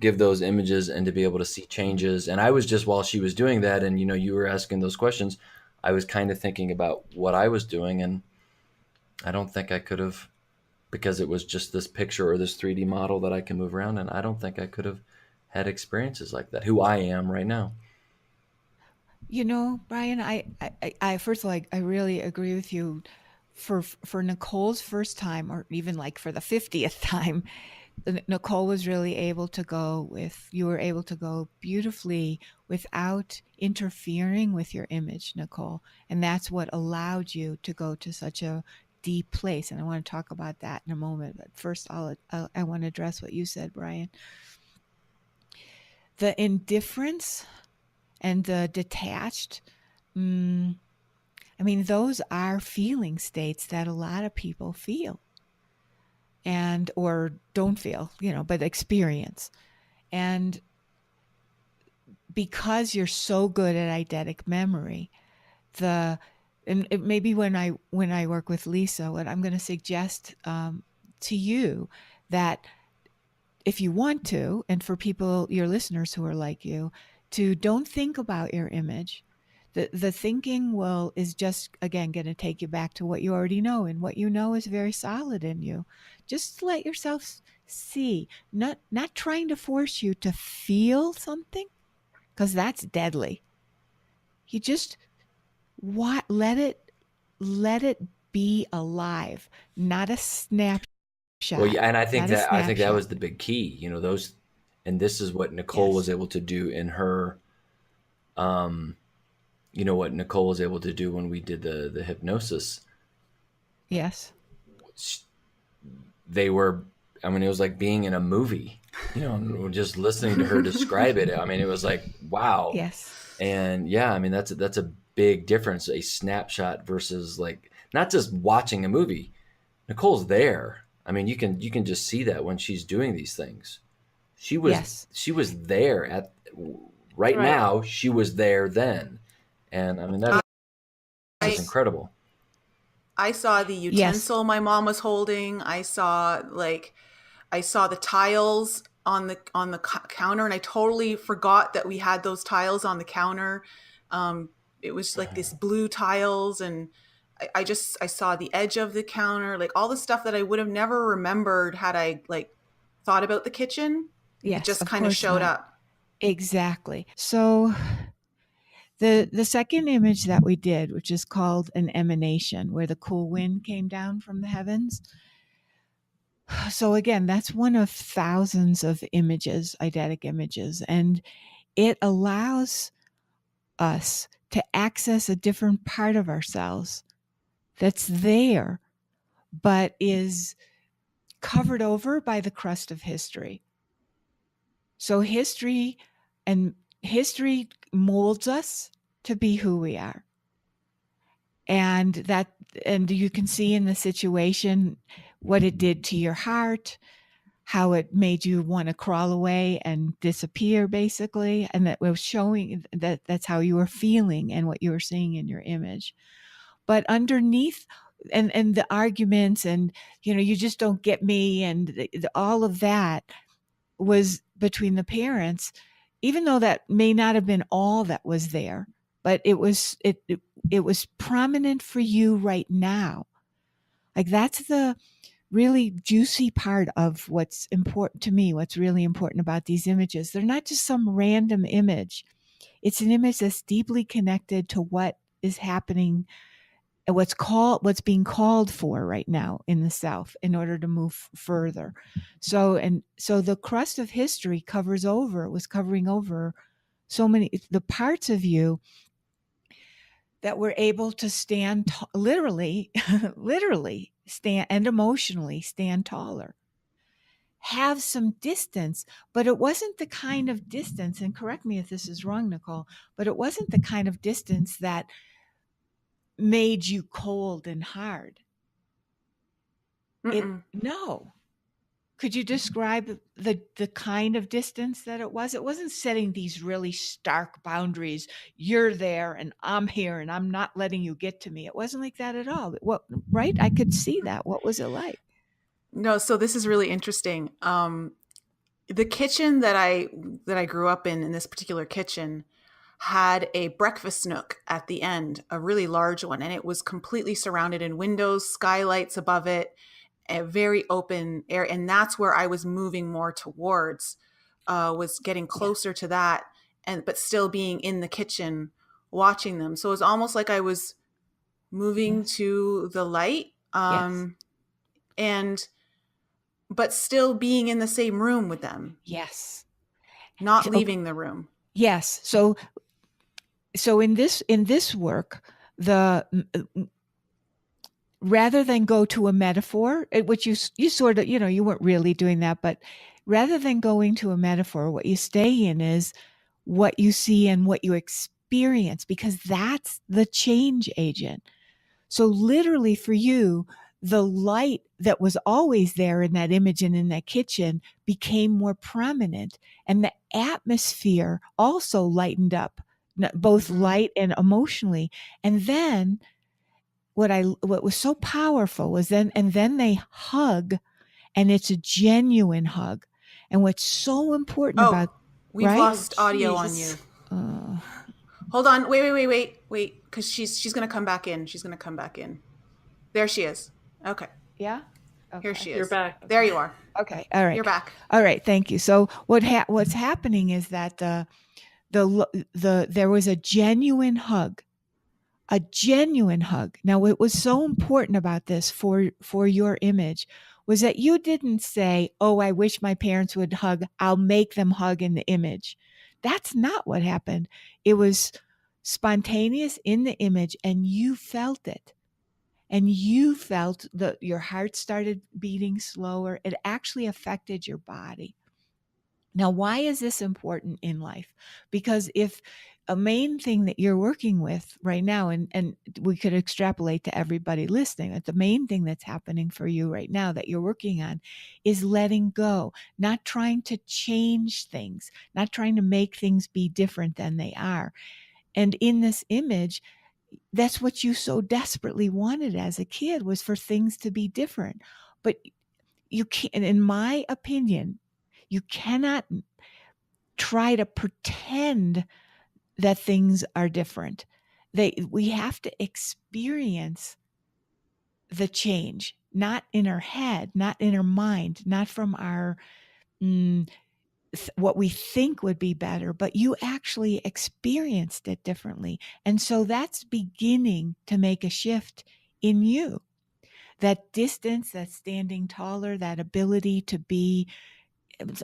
give those images and to be able to see changes. And I was just, while she was doing that, and you were asking those questions, I was kind of thinking about what I was doing, and I don't think I could have, because it was just this picture or this 3D model that I can move around, and I don't think I could have had experiences like that, who I am right now. Brian, I first of all, I really agree with you. For Nicole's first time, or even like for the 50th time, Nicole was really able to you were able to go beautifully without interfering with your image, Nicole. And that's what allowed you to go to such a deep place. And I want to talk about that in a moment. But first, I want to address what you said, Brian. The indifference and the detached, those are feeling states that a lot of people feel or don't feel, but experience. And because you're so good at eidetic memory, maybe when I work with Lisa, what I'm going to suggest to you, that if you want to, and for people, your listeners who are like you, to don't think about your image. The thinking is just, again, going to take you back to what you already know, and what you know is very solid in you. Just let yourself see, not trying to force you to feel something, because that's deadly. You just let it be alive, not a snapshot. Well, yeah, and I think that was the big key, those, and this is what Nicole was able to do in her, what Nicole was able to do when we did the hypnosis. Yes. It was like being in a movie, just listening to her describe it. It was like, wow. Yes. And yeah, that's a big difference, a snapshot versus like not just watching a movie. Nicole's there. You can just see that when she's doing these things. She was there right now. She was there then. And that's incredible. I saw the utensil my mom was holding. I saw the tiles on the counter, and I totally forgot that we had those tiles on the counter. It was like this blue tiles, and I saw the edge of the counter, like all the stuff that I would have never remembered had I thought about the kitchen. Yes, it just kind of showed up. Exactly. So the second image that we did, which is called an emanation, where the cool wind came down from the heavens, so again, that's one of thousands of images, eidetic images, and it allows us to access a different part of ourselves that's there, but is covered over by the crust of history. So history molds us to be who we are. And you can see in the situation what it did to your heart, how it made you want to crawl away and disappear, basically. And that was showing that's how you were feeling and what you were seeing in your image. But underneath, and the arguments and, you just don't get me, and all of that was between the parents, even though that may not have been all that was there, but it was prominent for you right now. Like, that's the really juicy part of what's important to me, what's really important about these images. They're not just some random image. It's an image that's deeply connected to what is happening and what's being called for right now in the South in order to move further. So the crust of history was covering over so many, the parts of you that were able to stand literally stand, and emotionally stand taller, have some distance. But it wasn't the kind of distance, and correct me if this is wrong, Nicole, but it wasn't the kind of distance that made you cold and hard. No. Could you describe the kind of distance that it was? It wasn't setting these really stark boundaries. You're there and I'm here and I'm not letting you get to me. It wasn't like that at all. Right? I could see that. What was it like? No, so this is really interesting. The kitchen that I grew up in this particular kitchen, had a breakfast nook at the end, a really large one, and it was completely surrounded in windows, skylights above it, a very open air. And that's where I was moving more towards, was getting closer to that, but still being in the kitchen watching them. So it was almost like I was moving to the light, but still being in the same room with them. Yes. Not leaving the room. Yes. So in this work, rather than go to a metaphor, which you sort of, you weren't really doing that, but rather than going to a metaphor, what you stay in is what you see and what you experience, because that's the change agent. So literally for you, the light that was always there in that image and in that kitchen became more prominent, and the atmosphere also lightened up, both light and emotionally. And then what was so powerful was then they hug, and it's a genuine hug. And what's so important about we've lost audio on you. Hold on, wait, because she's gonna come back in. She's gonna come back in. There she is. Okay. Yeah. Okay. Here she is. You're back. There you are. Okay. All right. You're back. All right. Thank you. So what's happening is that there was a genuine hug. A genuine hug. Now, what was so important about this for your image was that you didn't say, "Oh, I wish my parents would hug. I'll make them hug in the image." That's not what happened. It was spontaneous in the image, and you felt it. And you felt your heart started beating slower. It actually affected your body. Now, why is this important in life? Because if a main thing that you're working with right now, and we could extrapolate to everybody listening, that the main thing that's happening for you right now that you're working on is letting go, not trying to change things, not trying to make things be different than they are. And in this image, that's what you so desperately wanted as a kid, was for things to be different. But you can't, in my opinion, you cannot try to pretend that things are different. We have to experience the change, not in our head, not in our mind, not from our what we think would be better, but you actually experienced it differently. And so that's beginning to make a shift in you. That distance, that standing taller, that ability to be,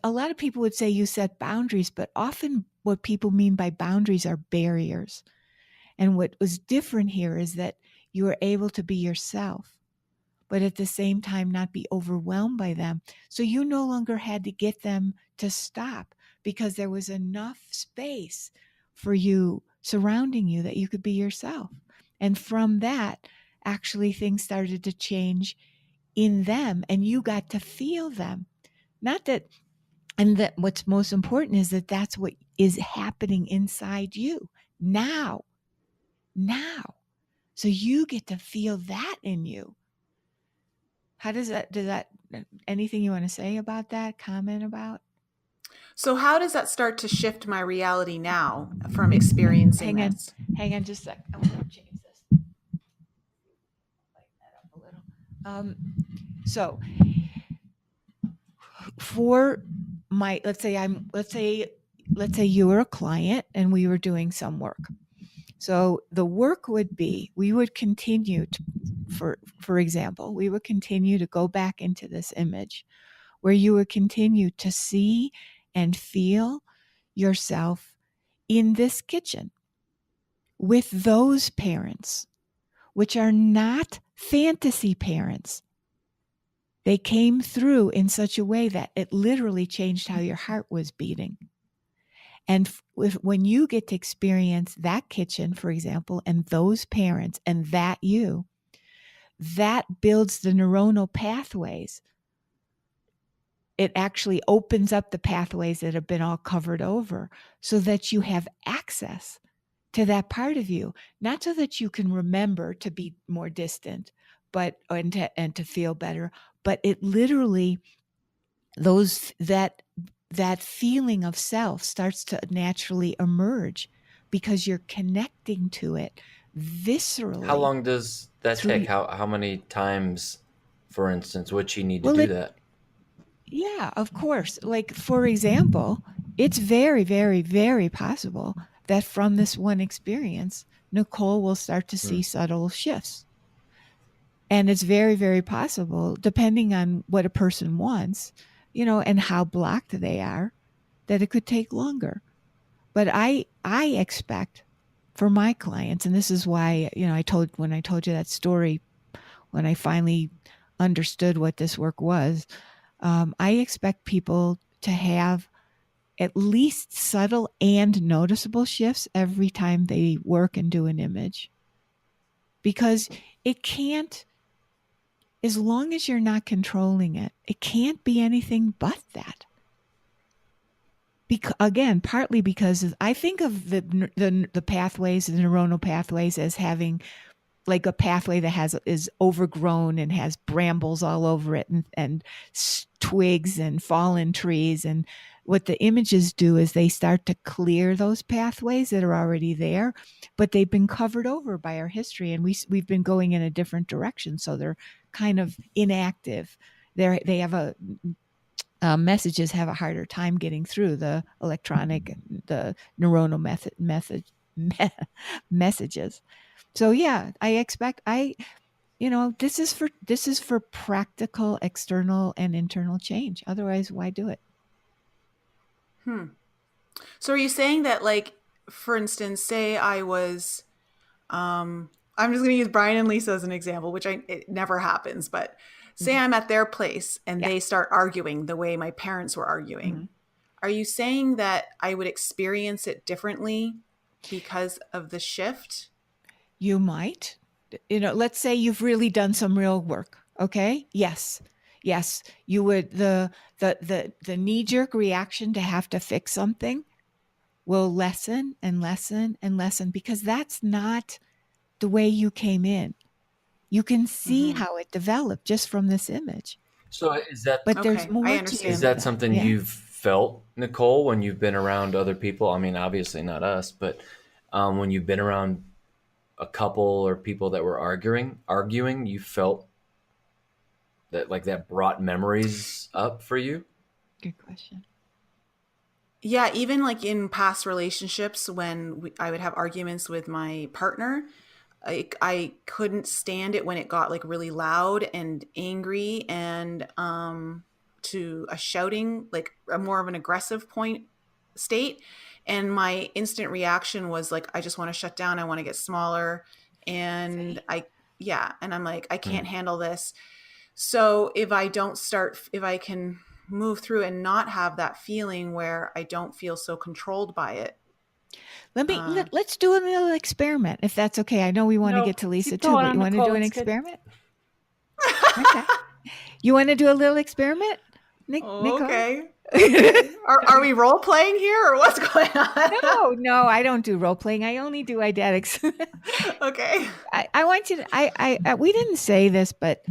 a lot of people would say you set boundaries, but often what people mean by boundaries are barriers. And what was different here is that you were able to be yourself, but at the same time not be overwhelmed by them. So you no longer had to get them to stop because there was enough space for you surrounding you that you could be yourself. And from that, actually things started to change in them and you got to feel them. Not that, and that what's most important is that that's what is happening inside you now. So you get to feel that in you. How does that, anything you want to say about that, comment about? So how does that start to shift my reality now from experiencing this? Hang on just a sec. I'm going to change this. Lighten that up a little. So for my, let's say you were a client and we were doing some work. So the work would be, we would continue to, for example, we would continue to go back into this image where you would continue to see and feel yourself in this kitchen with those parents, which are not fantasy parents. They came through in such a way that it literally changed how your heart was beating. And when you get to experience that kitchen, for example, and those parents and that you, that builds the neuronal pathways. It actually opens up the pathways that have been all covered over so that you have access to that part of you, not so that you can remember to be more distant, but and to feel better, but it literally, that feeling of self starts to naturally emerge because you're connecting to it viscerally. How long does that take? How many times, for instance, would she need to do that? Yeah, of course. Like, for example, it's very, very, very possible that from this one experience, Nicole will start to see subtle shifts. And it's very, very possible, depending on what a person wants, and how blocked they are, that it could take longer. But I expect for my clients, and this is why, when I told you that story, when I finally understood what this work was, I expect people to have at least subtle and noticeable shifts every time they work and do an image. Because it can't, as long as you're not controlling it, it can't be anything but that. Again, partly because I think of the pathways, the neuronal pathways, as having like a pathway that is overgrown and has brambles all over it and twigs and fallen trees. And what the images do is they start to clear those pathways that are already there, but they've been covered over by our history, and we've been going in a different direction, so they're kind of inactive. They have messages have a harder time getting through the neuronal messages. So yeah, I expect this is for practical external and internal change. Otherwise, why do it? So are you saying that, like, for instance, say I was, I'm just going to use Brian and Lisa as an example, which it never happens, but say I'm at their place and they start arguing the way my parents were arguing. Are you saying that I would experience it differently because of the shift? You might. Let's say you've really done some real work. Okay. Yes, you would. The knee-jerk reaction to have to fix something will lessen and lessen and lessen, because that's not the way you came in. You can see how it developed just from this image. So is that, but there's more to it. Is that something you've felt, Nicole, when you've been around other people? I mean, obviously not us, but when you've been around a couple or people that were arguing, you felt that, like, that brought memories up for you? Good question. Yeah, even like in past relationships when I would have arguments with my partner, I couldn't stand it when it got like really loud and angry and to a shouting, like a more of an aggressive point state. And my instant reaction was like, I just want to shut down. I want to get smaller. And and I'm like, I can't handle this. So if I can move through and not have that feeling where I don't feel so controlled by it. Let's do a little experiment, if that's okay. I know we want to get to Lisa too, but you want to do an experiment? Okay. You want to do a little experiment, Nicole? Okay. Are we role playing here or what's going on? No, I don't do role playing. I only do Eidetics. Okay. I want you to, we didn't say this, but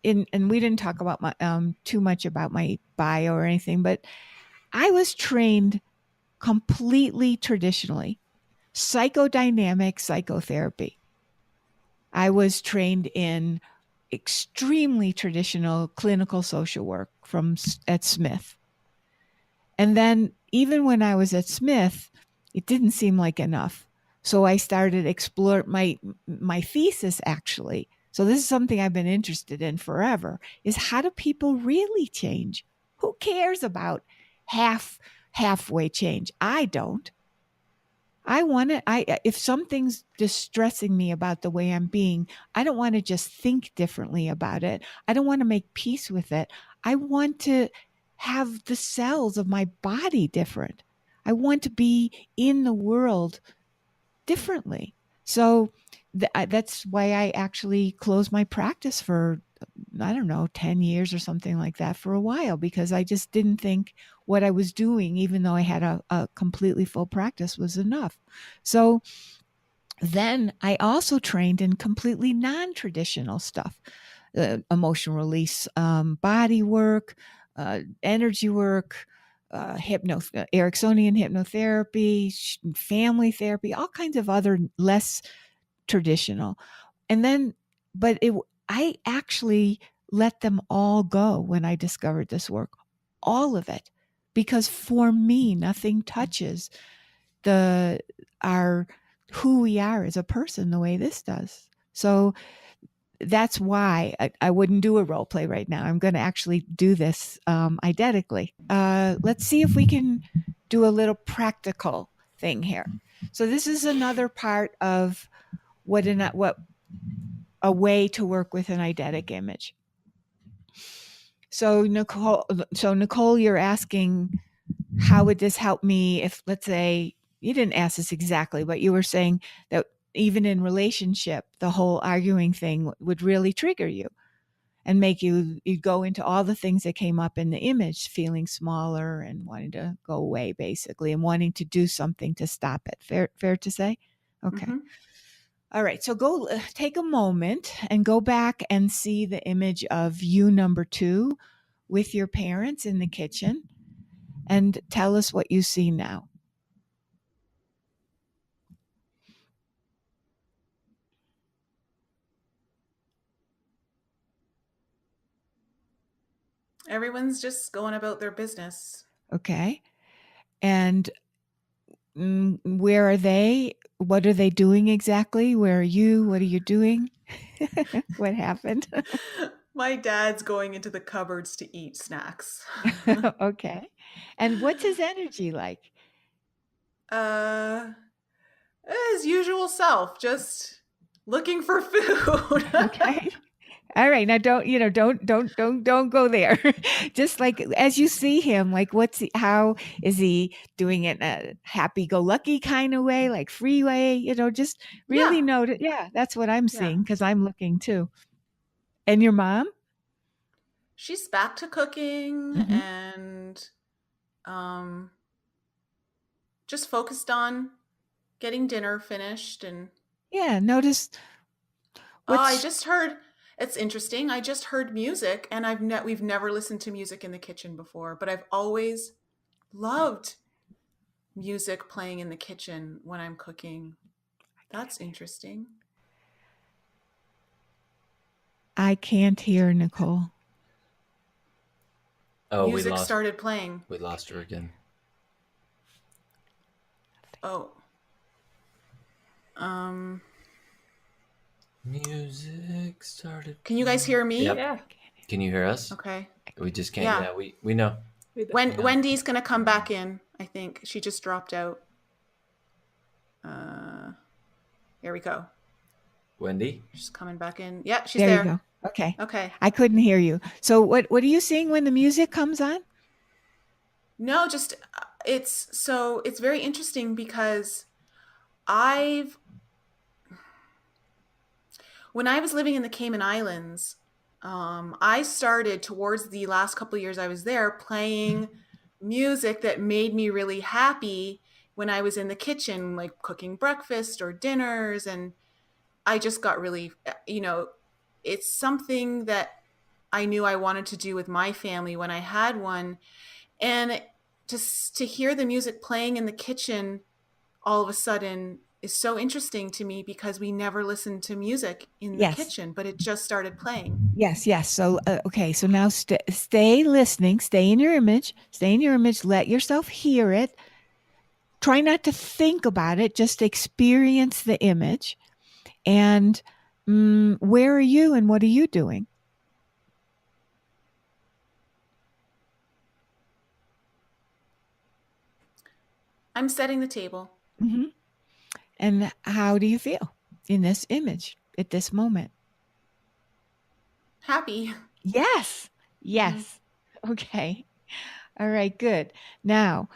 and we didn't talk about my, too much about my bio or anything, but I was trained completely traditionally, psychodynamic psychotherapy. I was trained in extremely traditional clinical social work at Smith. And then even when I was at Smith, it didn't seem like enough. So I started explore my thesis actually. So this is something I've been interested in forever, is how do people really change? Who cares about halfway change? I don't. I want to, if something's distressing me about the way I'm being, I don't want to just think differently about it. I don't want to make peace with it. I want to have the cells of my body different. I want to be in the world differently. So that's why I actually closed my practice for, I don't know, 10 years or something like that for a while, because I just didn't think what I was doing, even though I had a completely full practice, was enough. So then I also trained in completely non-traditional stuff, emotional release, body work, energy work, Ericksonian hypnotherapy, family therapy, all kinds of other less traditional. And then, I actually let them all go when I discovered this work, all of it, because for me, nothing touches who we are as a person the way this does. So that's why I wouldn't do a role play right now. I'm going to actually do this eidetically. Let's see if we can do a little practical thing here. So this is another part of what a way to work with an eidetic image. So Nicole, you're asking, how would this help me if, let's say, you didn't ask this exactly, but you were saying that even in relationship, the whole arguing thing would really trigger you and make you go into all the things that came up in the image, feeling smaller and wanting to go away, basically, and wanting to do something to stop it. Fair to say? Okay. Mm-hmm. All right. So go take a moment and go back and see the image of you, number 2, with your parents in the kitchen, and tell us what you see now. Everyone's just going about their business. Okay. And where are they? What are they doing exactly? Where are you? What are you doing? What happened? My dad's going into the cupboards to eat snacks. Okay. And what's his energy like? His usual self, just looking for food. Okay. All right. Now don't go there. Just like as you see him, like how is he doing it in a happy-go-lucky kind of way, like freeway, just really note. Yeah, that's what I'm seeing, because I'm looking too. And your mom? She's back to cooking, mm-hmm. and just focused on getting dinner finished. And notice. I just heard. It's interesting. I just heard music, and we've never listened to music in the kitchen before, but I've always loved music playing in the kitchen when I'm cooking. That's interesting. I can't hear Nicole. Oh, music started playing. We lost her again. Oh. Music started. Can you guys hear me? Yep. Yeah. Can you hear us? Okay. We just can't. Yeah. Yeah, we know. Wendy's gonna come back in. I think she just dropped out. Here we go. Wendy? She's coming back in. Yeah, she's There there. you go. Okay. Okay. I couldn't hear you. So what are you seeing when the music comes on? No, just it's very interesting because when I was living in the Cayman Islands, I started towards the last couple of years I was there playing music that made me really happy when I was in the kitchen, like cooking breakfast or dinners. And I just got really, it's something that I knew I wanted to do with my family when I had one. And just to hear the music playing in the kitchen all of a sudden is so interesting to me because we never listened to music in the Yes. kitchen, but it just started playing. Yes. So, okay. So now stay listening, stay in your image, let yourself hear it. Try not to think about it, just experience the image. And where are you and what are you doing? I'm setting the table. Mm-hmm. And how do you feel in this image at this moment? Happy. Yes. Yes. Mm-hmm. Okay. All right, good. Now,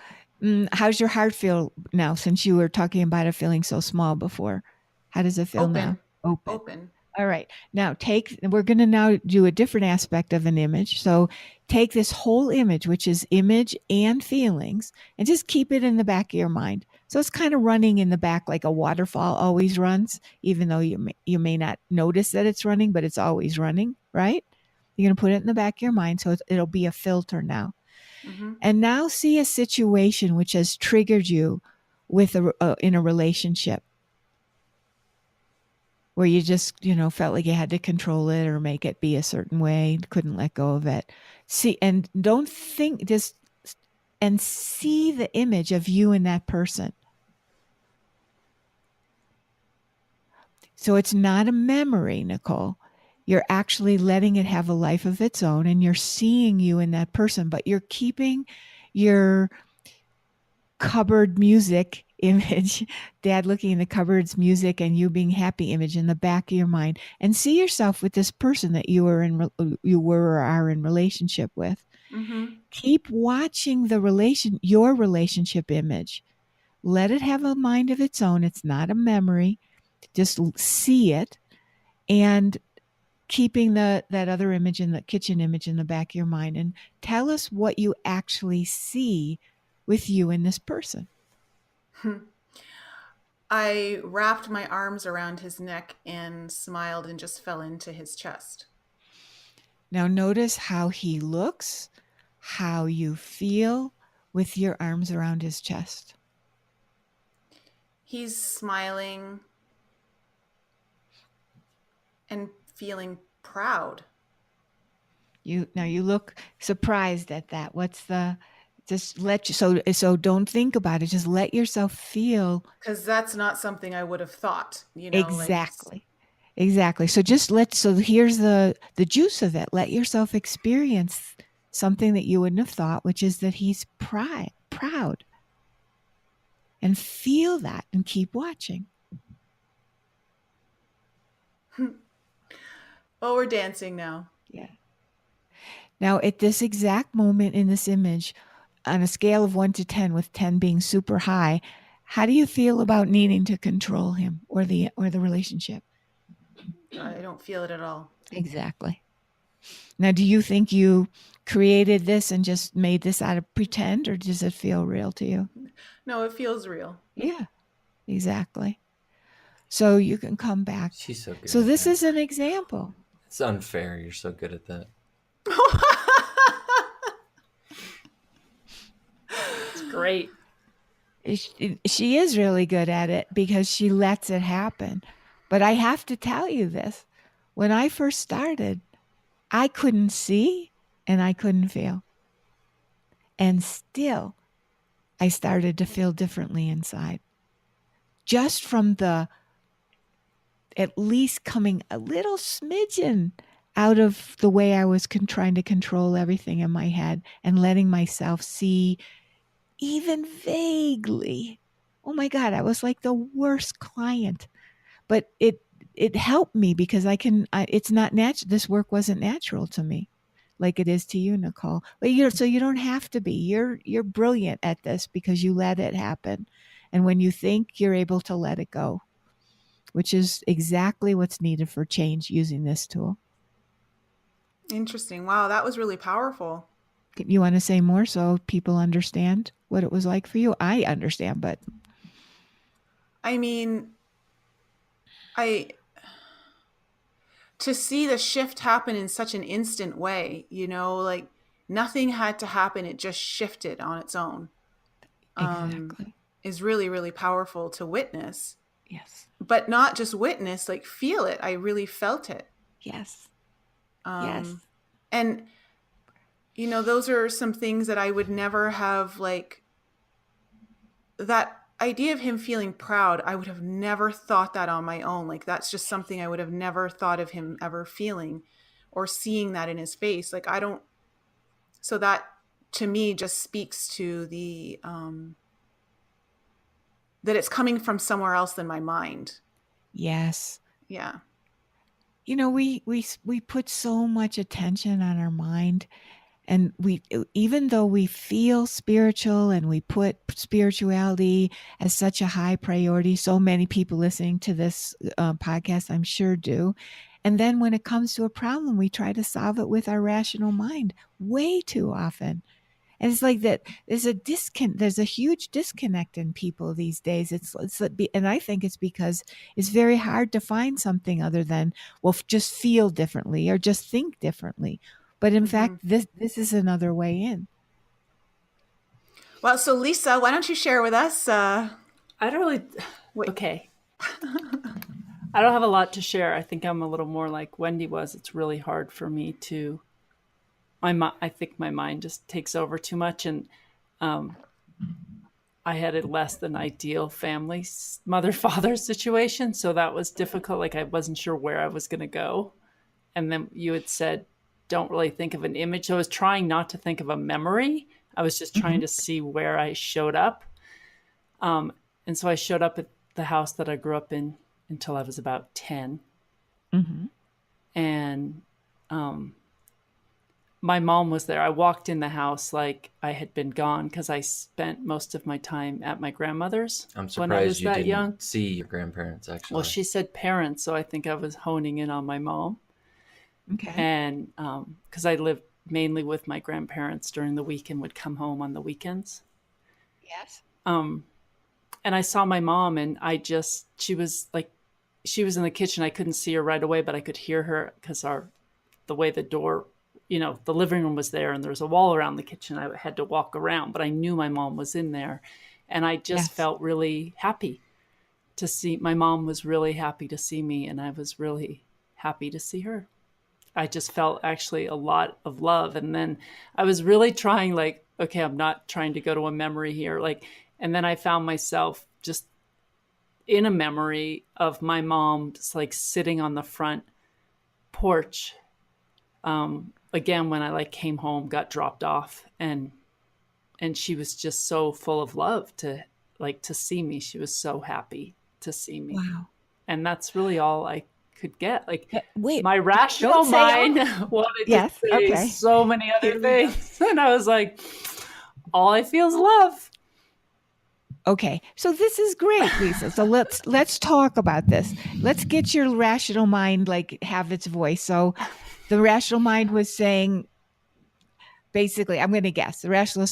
how's your heart feel now since you were talking about it feeling so small before? How does it feel now? Open. All right. Now we're going to now do a different aspect of an image. So take this whole image, which is image and feelings, and just keep it in the back of your mind. So it's kind of running in the back like a waterfall always runs, even though you may not notice that it's running, but it's always running, right? You're going to put it in the back of your mind. So it'll be a filter now. Mm-hmm. And now see a situation which has triggered you with in a relationship where you just, felt like you had to control it or make it be a certain way, couldn't let go of it. See, and don't think and see the image of you and that person. So it's not a memory, Nicole. You're actually letting it have a life of its own and you're seeing you in that person, but you're keeping your cupboard music image, dad looking in the cupboard's music and you being happy image in the back of your mind, and see yourself with this person that you were or are in relationship with. Mm-hmm. Keep watching your relationship image. Let it have a mind of its own. It's not a memory. Just see it, and keeping that other image in the kitchen image in the back of your mind, and tell us what you actually see with you and this person. I wrapped my arms around his neck and smiled and just fell into his chest. Now notice how he looks, how you feel with your arms around his chest. He's smiling and feeling proud. You look surprised at that. So don't think about it. Just let yourself feel. Because that's not something I would have thought, Exactly. Exactly. So here's the juice of it. Let yourself experience something that you wouldn't have thought, which is that he's proud. And feel that and keep watching. Oh, we're dancing now. Yeah. Now, at this exact moment in this image, on a scale of 1 to 10, with 10 being super high, how do you feel about needing to control him or the relationship? I don't feel it at all. Exactly. Now, do you think you created this and just made this out of pretend, or does it feel real to you? No, it feels real. Yeah, exactly. So you can come back. She's so good. So this is an example. It's unfair. You're so good at that. It's great. She is really good at it because she lets it happen. But I have to tell you this. When I first started, I couldn't see and I couldn't feel. And still, I started to feel differently inside. Just from the at least coming a little smidgen out of the way I was trying to control everything in my head and letting myself see even vaguely. Oh my God, I was like the worst client. But it helped me because it's not natural. This work wasn't natural to me like it is to you, Nicole. But so you don't have to be. You're brilliant at this because you let it happen. And when you think, you're able to let it go, which is exactly what's needed for change using this tool. Interesting. Wow, that was really powerful. You want to say more so people understand what it was like for you? I understand, but I mean, to see the shift happen in such an instant way, like nothing had to happen. It just shifted on its own. Exactly. Is really, really powerful to witness. Yes. But not just witness, like feel it. I really felt it. Yes. Yes. And, those are some things that I would never have, like, that idea of him feeling proud. I would have never thought that on my own. Like, that's just something I would have never thought of him ever feeling or seeing that in his face. Like, so that to me just speaks to the, that it's coming from somewhere else than my mind. Yes. Yeah. We put so much attention on our mind, and even though we feel spiritual and we put spirituality as such a high priority, so many people listening to this podcast, I'm sure do. And then when it comes to a problem, we try to solve it with our rational mind way too often. And it's like that. There's a huge disconnect in people these days. And I think it's because it's very hard to find something other than, well, just feel differently or just think differently. But in fact, this is another way in. Well, so Lisa, why don't you share with us? I don't really. Okay. I don't have a lot to share. I think I'm a little more like Wendy was. It's really hard for me to. I think my mind just takes over too much, and I had a less than ideal family mother-father situation, so that was difficult. Like I wasn't sure where I was going to go, and then you had said, "Don't really think of an image." So I was trying not to think of a memory. I was just trying to see where I showed up, and so I showed up at the house that I grew up in until I was about 10, and my mom was there. I walked in the house like I had been gone because I spent most of my time at my grandmother's. I'm surprised when I was you that didn't young. see your grandparents, actually. Well, she said parents, so I think I was honing in on my mom. Okay. And because I lived mainly with my grandparents during the week and would come home on the weekends. Yes. And I saw my mom, and she was in the kitchen. I couldn't see her right away, but I could hear her because the way the door, the living room was there and there was a wall around the kitchen. I had to walk around, but I knew my mom was in there, and I just felt really happy to see. My mom was really happy to see me, and I was really happy to see her. I just felt actually a lot of love. And then I was really trying, like, okay, I'm not trying to go to a memory here. And then I found myself just in a memory of my mom just like sitting on the front porch. Again, when I came home, got dropped off, and she was just so full of love to see me. She was so happy to see me. Wow. And that's really all I could get. Wait, my rational mind wanted to say so many other things. And I was like, all I feel is love. Okay, so this is great, Lisa. So let's talk about this. Let's get your rational mind have its voice. So the rational mind was saying, basically, I'm going to guess the rational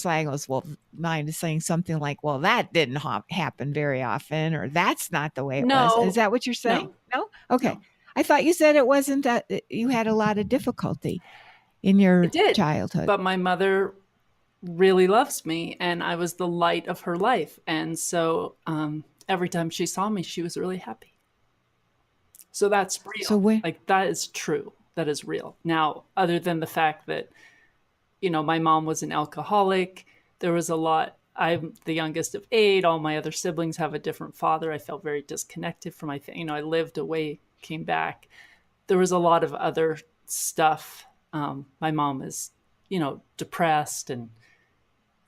mind is saying something like, "Well, that didn't happen very often," or "That's not the way it was." Is that what you're saying? No. Okay. No. I thought you said it wasn't that you had a lot of difficulty in your childhood. But my mother really loves me, and I was the light of her life. And so every time she saw me, she was really happy. So that's real. So that is true. That is real. Now, other than the fact that, my mom was an alcoholic, there was a lot. I'm the youngest of 8. All my other siblings have a different father. I felt very disconnected from my family. I lived away came back. There was a lot of other stuff. My mom is, depressed and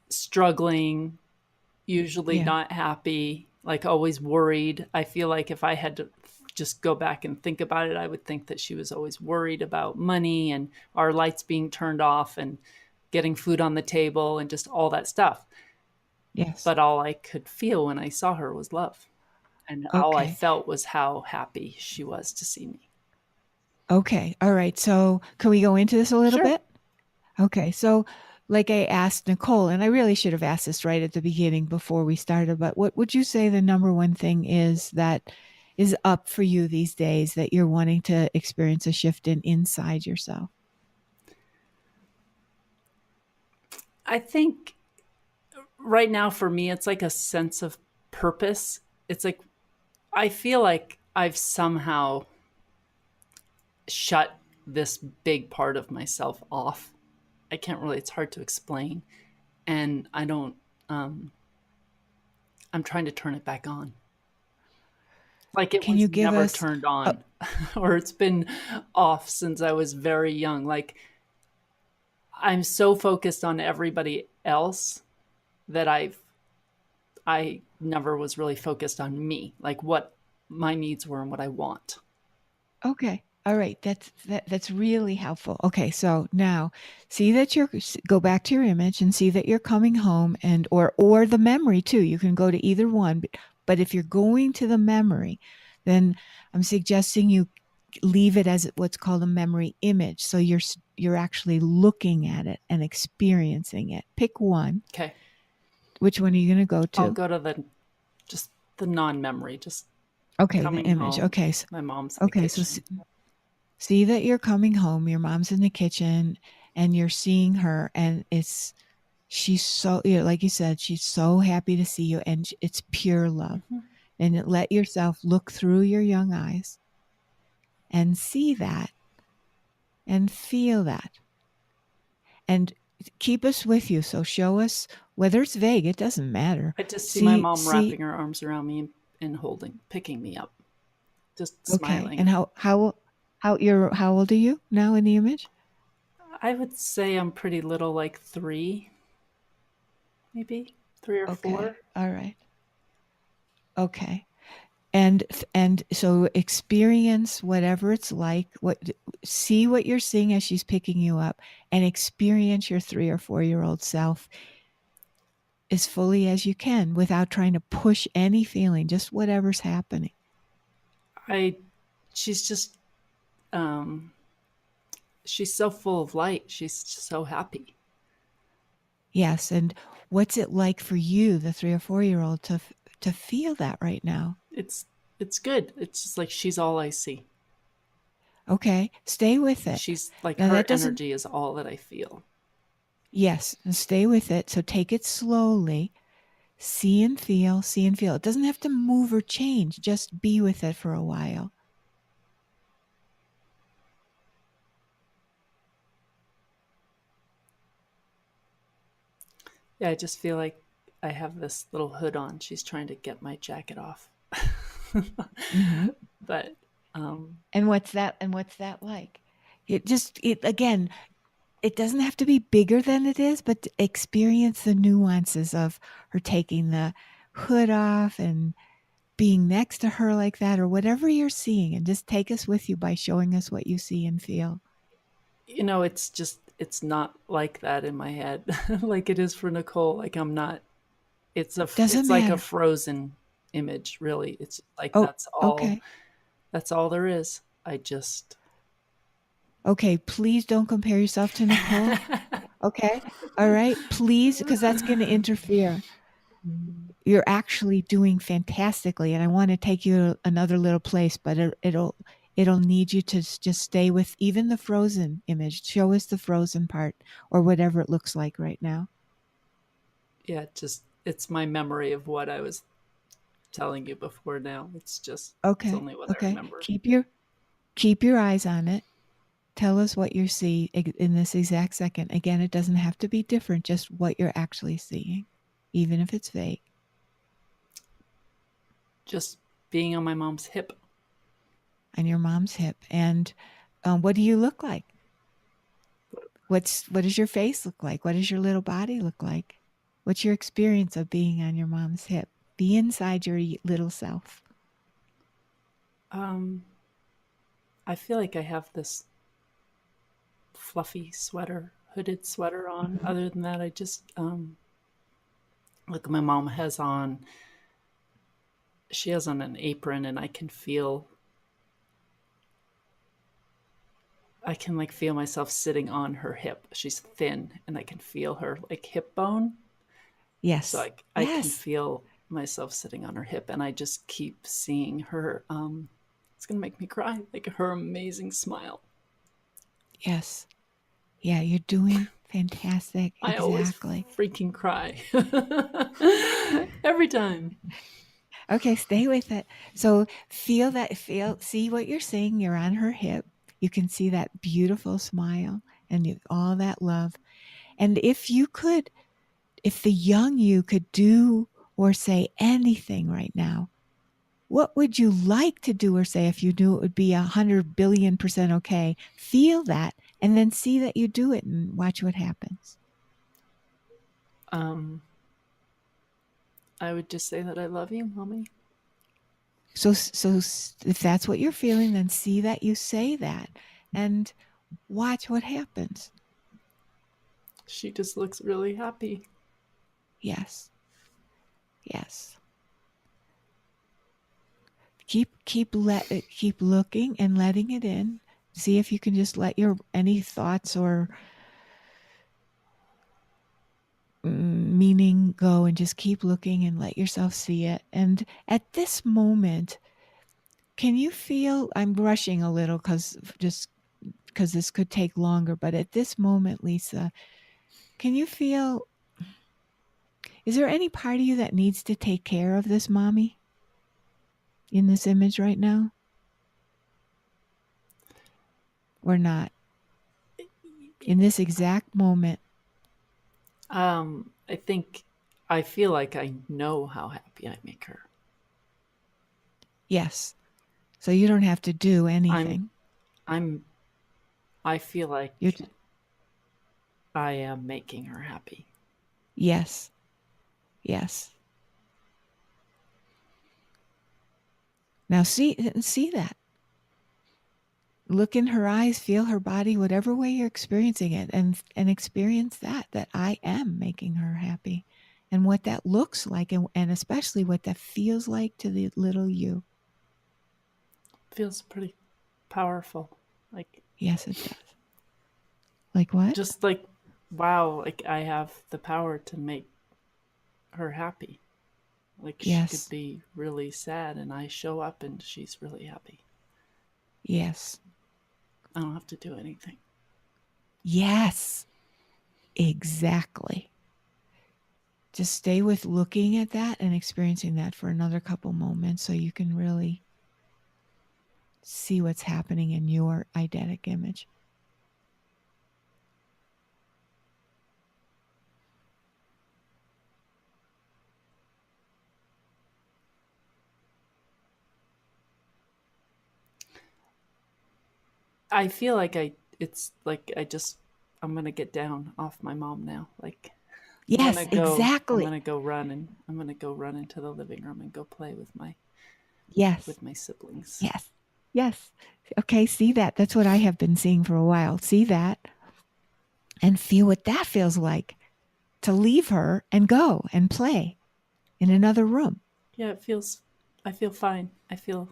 struggling, usually Yeah. not happy, like always worried. I feel like if I had to just go back and think about it, I would think that she was always worried about money and our lights being turned off and getting food on the table and just all that stuff. Yes. But all I could feel when I saw her was love. And all I Okay. felt was how happy she was to see me. Okay. All right. So can we go into this a little Sure. bit? Okay. So like I asked Nicole, and I really should have asked this right at the beginning before we started, but what would you say the number one thing is that is up for you these days that you're wanting to experience a shift in inside yourself? I think right now for me, it's like a sense of purpose. It's like, I feel like I've somehow shut this big part of myself off. I can't really, it's hard to explain. And I don't, I'm trying to turn it back on. Like it Can was you give never us turned on, or it's been off since I was very young. Like I'm so focused on everybody else that I never was really focused on me, like what my needs were and what I want. Okay. All right. That's really helpful. Okay. So now see that go back to your image and see that you're coming home or the memory too. You can go to either one, but if you're going to the memory, then I'm suggesting you leave it as what's called a memory image. So you're actually looking at it and experiencing it. Pick one. Okay. Which one are you going to go to? I'll go to the non-memory, just okay, coming the image. home. Okay. So, my mom's in the kitchen. So see that you're coming home, your mom's in the kitchen and you're seeing her and she's so, like you said, she's so happy to see you and it's pure love. Mm-hmm. And let yourself look through your young eyes and see that and feel that and keep us with you. So show us, whether it's vague, it doesn't matter. I just see my mom wrapping her arms around me and picking me up, just smiling. And how old are you now in the image? I would say I'm pretty little, like 3, maybe 3 or 4. All right. Okay. And so experience whatever it's like, see what you're seeing as she's picking you up and experience your 3 or 4-year-old self as fully as you can without trying to push any feeling, just whatever's happening. She's just, she's so full of light. She's so happy. Yes. And what's it like for you, the 3 or 4-year-old, to feel that right now? It's good. It's just like she's all I see. Okay. Stay with it. She's like, now, her energy is all that I feel. Yes. And stay with it. So take it slowly. See and feel. It doesn't have to move or change. Just be with it for a while. Yeah, I just feel like I have this little hood on. She's trying to get my jacket off. Mm-hmm. But and what's that like? It doesn't have to be bigger than it is, but experience the nuances of her taking the hood off and being next to her like that, or whatever you're seeing, and just take us with you by showing us what you see and feel. It's not like that in my head, like it is for Nicole. Like I'm not. It's like a frozen image, really. It's like that's all. Okay. That's all there is. Okay, please don't compare yourself to Nicole. Okay, all right, please, because that's going to interfere. You're actually doing fantastically, and I want to take you another little place, but it'll need you to just stay with even the frozen image. Show us the frozen part, or whatever it looks like right now. Yeah, it's my memory of what I was telling you before now. It's just okay. It's only what I remember. Keep your eyes on it. Tell us what you see in this exact second. Again, it doesn't have to be different, just what you're actually seeing, even if it's vague. Just being on my mom's hip. on your mom's hip. And what do you look like? What does your face look like? What does your little body look like? What's your experience of being on your mom's hip? Be inside your little self. I feel like I have this fluffy sweater, hooded sweater on. Other than that, I just look, my mom has on, she has on an apron, and I can like feel myself sitting on her hip. She's thin, and I can feel her like hip bone. Yes. So I can feel myself sitting on her hip, and I just keep seeing her. It's gonna make me cry. Like her amazing smile. Yes. Yeah, you're doing fantastic. I always freaking cry every time. Okay, stay with it. So see what you're seeing. You're on her hip. You can see that beautiful smile and all that love. And if the young you could do or say anything right now, what would you like to do or say if you knew it would be 100 billion% okay? Feel that and then see that you do it and watch what happens. I would just say that I love you, Mommy. So if that's what you're feeling, then see that you say that and watch what happens. She just looks really happy. Yes. Yes. Keep looking and letting it in. See if you can just let any thoughts or meaning go, and just keep looking and let yourself see it. And at this moment, can you feel, I'm rushing a little because this could take longer, but at this moment, Lisa, can you feel, is there any part of you that needs to take care of this mommy in this image right now? Or not? In this exact moment? I feel like I know how happy I make her. Yes. So you don't have to do anything. I feel like I am making her happy. Yes. Yes. Now see that. Look in her eyes, feel her body, whatever way you're experiencing it, and experience that I am making her happy, and what that looks like, and especially what that feels like to the little you. Feels pretty powerful. Like, yes, it does. Like what? Just like, wow, like I have the power to make her happy. Like, yes. She could be really sad, and I show up and she's really happy. Yes. I don't have to do anything. Yes, exactly. Just stay with looking at that and experiencing that for another couple moments so you can really see what's happening in your eidetic image. I feel like I'm going to get down off my mom now. Like, yes, exactly. I'm going to go run into the living room and go play with my siblings. Yes. Yes. Okay. See that. That's what I have been seeing for a while. See that and feel what that feels like to leave her and go and play in another room. Yeah. I feel fine. I feel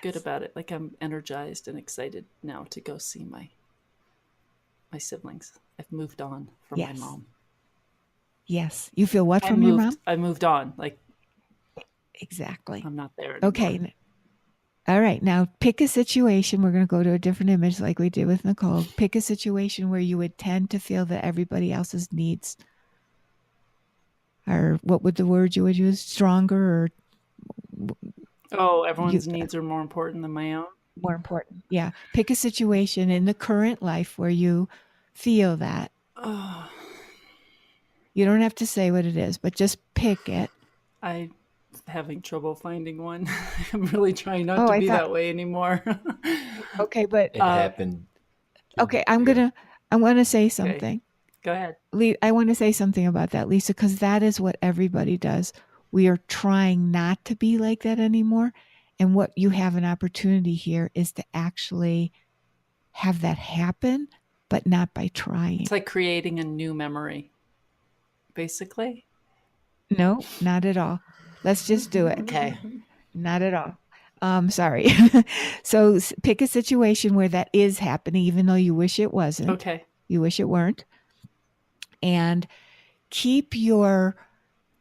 good about it. Like I'm energized and excited now to go see my siblings. I've moved on from my mom. Yes. You feel what from your mom? I moved on. Like, exactly. I'm not there anymore. Okay. All right. Now pick a situation. We're going to go to a different image like we did with Nicole. Pick a situation where you would tend to feel that everybody else's needs are, what would the word you would use? Stronger or everyone's needs are more important than my own. More important. Yeah. Pick a situation in the current life where you feel that. You don't have to say what it is, but just pick it. I having trouble finding one. I'm really trying not Oh, to I be thought, that way anymore. okay, but It happened 2 okay, weeks ago. I want to say Okay, something. go ahead. I want to say something about that, Lisa, because that is what everybody does. We are trying not to be like that anymore. And what you have an opportunity here is to actually have that happen, but not by trying. It's like creating a new memory, basically. No, not at all. Let's just do it. Okay. Not at all. Sorry. So pick a situation where that is happening, even though you wish it wasn't. Okay. You wish it weren't. And keep your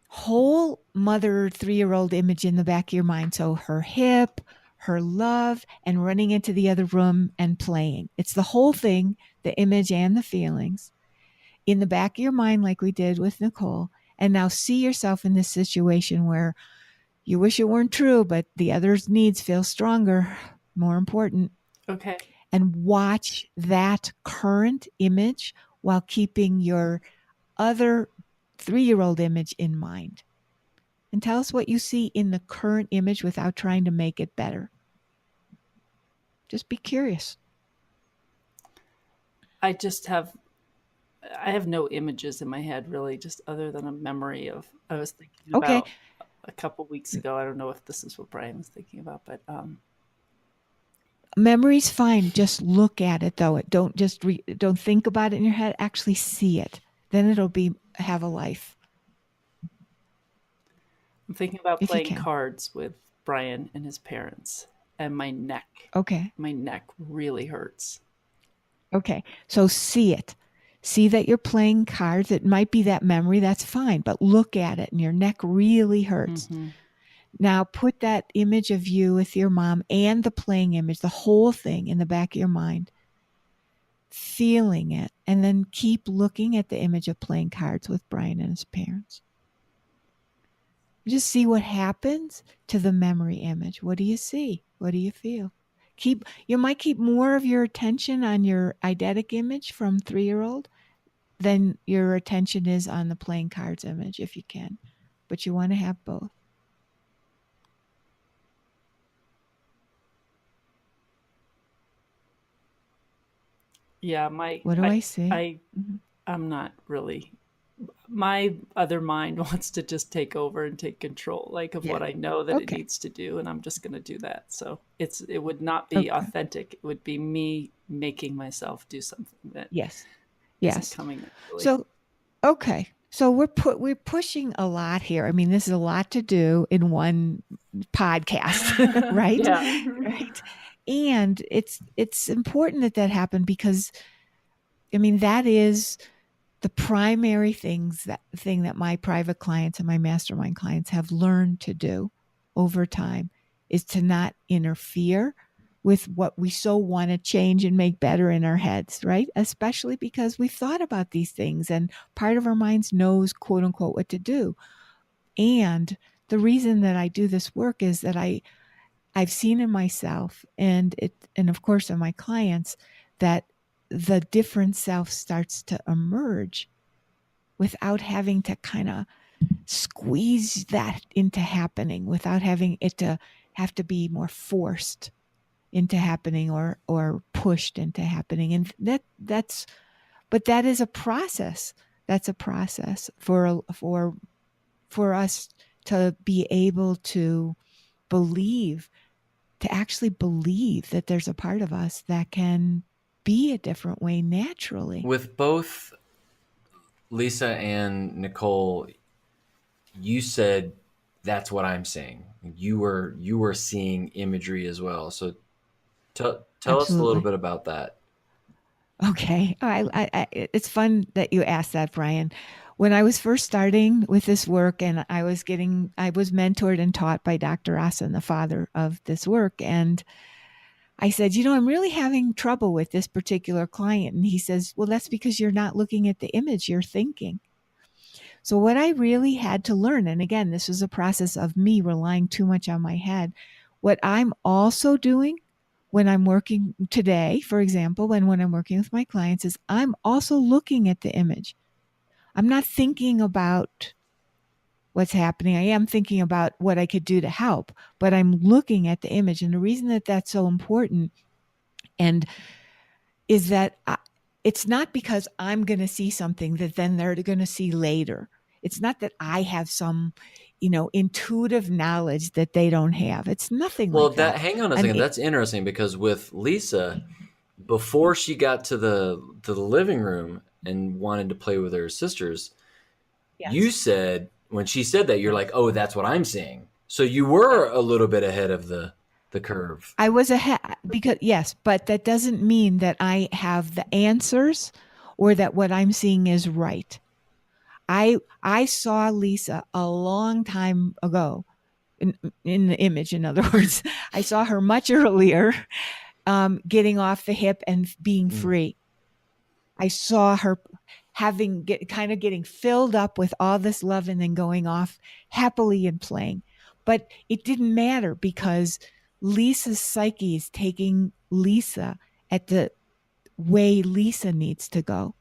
whole mother 3-year-old image in the back of your mind. So her hip, her love, and running into the other room and playing. It's the whole thing, the image and the feelings in the back of your mind, like we did with Nicole. And now see yourself in this situation where you wish it weren't true, but the other's needs feel stronger, more important. Okay. And watch that current image while keeping your other 3-year-old image in mind. And tell us what you see in the current image without trying to make it better. Just be curious. I have no images in my head, really, just other than a memory of, I was thinking Okay. about a couple weeks ago. I don't know if this is what Brian was thinking about, but Memory's fine. Just look at it, though. Don't just don't think about it in your head. Actually see it. Then it'll have a life. I'm thinking about If you playing can. cards with Brian and his parents, and my neck really hurts. Okay. So see it. See that you're playing cards. It might be that memory. That's fine. But look at it and your neck really hurts. Mm-hmm. Now put that image of you with your mom and the playing image, the whole thing in the back of your mind, feeling it, and then keep looking at the image of playing cards with Brian and his parents. Just see what happens to the memory image. What do you see? What do you feel? You might keep more of your attention on your eidetic image from 3-year-old than your attention is on the playing cards image if you can. But you want to have both. Yeah, What do I see? I'm not really. My other mind wants to just take over and take control, like of what I know that it needs to do, and I'm just going to do that. So it would not be authentic. It would be me making myself do something that isn't coming naturally. So okay. So we're pushing a lot here. I mean, this is a lot to do in one podcast, right? Yeah. Right. And it's important that happened because, I mean, that is the primary thing that my private clients and my mastermind clients have learned to do over time is to not interfere with what we so want to change and make better in our heads, right? Especially because we've thought about these things and part of our minds knows, quote unquote, what to do. And the reason that I do this work is that I've seen in myself and of course in my clients that the different self starts to emerge without having to kind of squeeze that into happening, without having it to have to be more forced into happening or pushed into happening. And but that is a process. That's a process for us to be able to actually believe that there's a part of us that can be a different way naturally. With both Lisa and Nicole, you said that's what I'm seeing. You were seeing imagery as well. So tell us a little bit about that. Okay. It's fun that you asked that, Brian. When I was first starting with this work and I was mentored and taught by Dr. Asen, the father of this work. And I said, I'm really having trouble with this particular client. And he says, well, that's because you're not looking at the image, you're thinking. So what I really had to learn, and again, this was a process of me relying too much on my head. What I'm also doing when I'm working today, for example, and when I'm working with my clients is I'm also looking at the image. I'm not thinking about what's happening. I am thinking about what I could do to help, but I'm looking at the image. And the reason that that's so important and is that it's not because I'm going to see something that then they're going to see later. It's not that I have some, intuitive knowledge that they don't have. It's nothing like that. Hang on a second. That's interesting because with Lisa, before she got to the living room and wanted to play with her sisters, Yes. You said when she said that, you're like, oh, that's what I'm seeing. So you were a little bit ahead of the curve. I was ahead because yes, but that doesn't mean that I have the answers or that what I'm seeing is right. I saw Lisa a long time ago in the image. In other words, I saw her much earlier, getting off the hip and being free. I saw her getting filled up with all this love and then going off happily and playing. But it didn't matter because Lisa's psyche is taking Lisa at the way Lisa needs to go.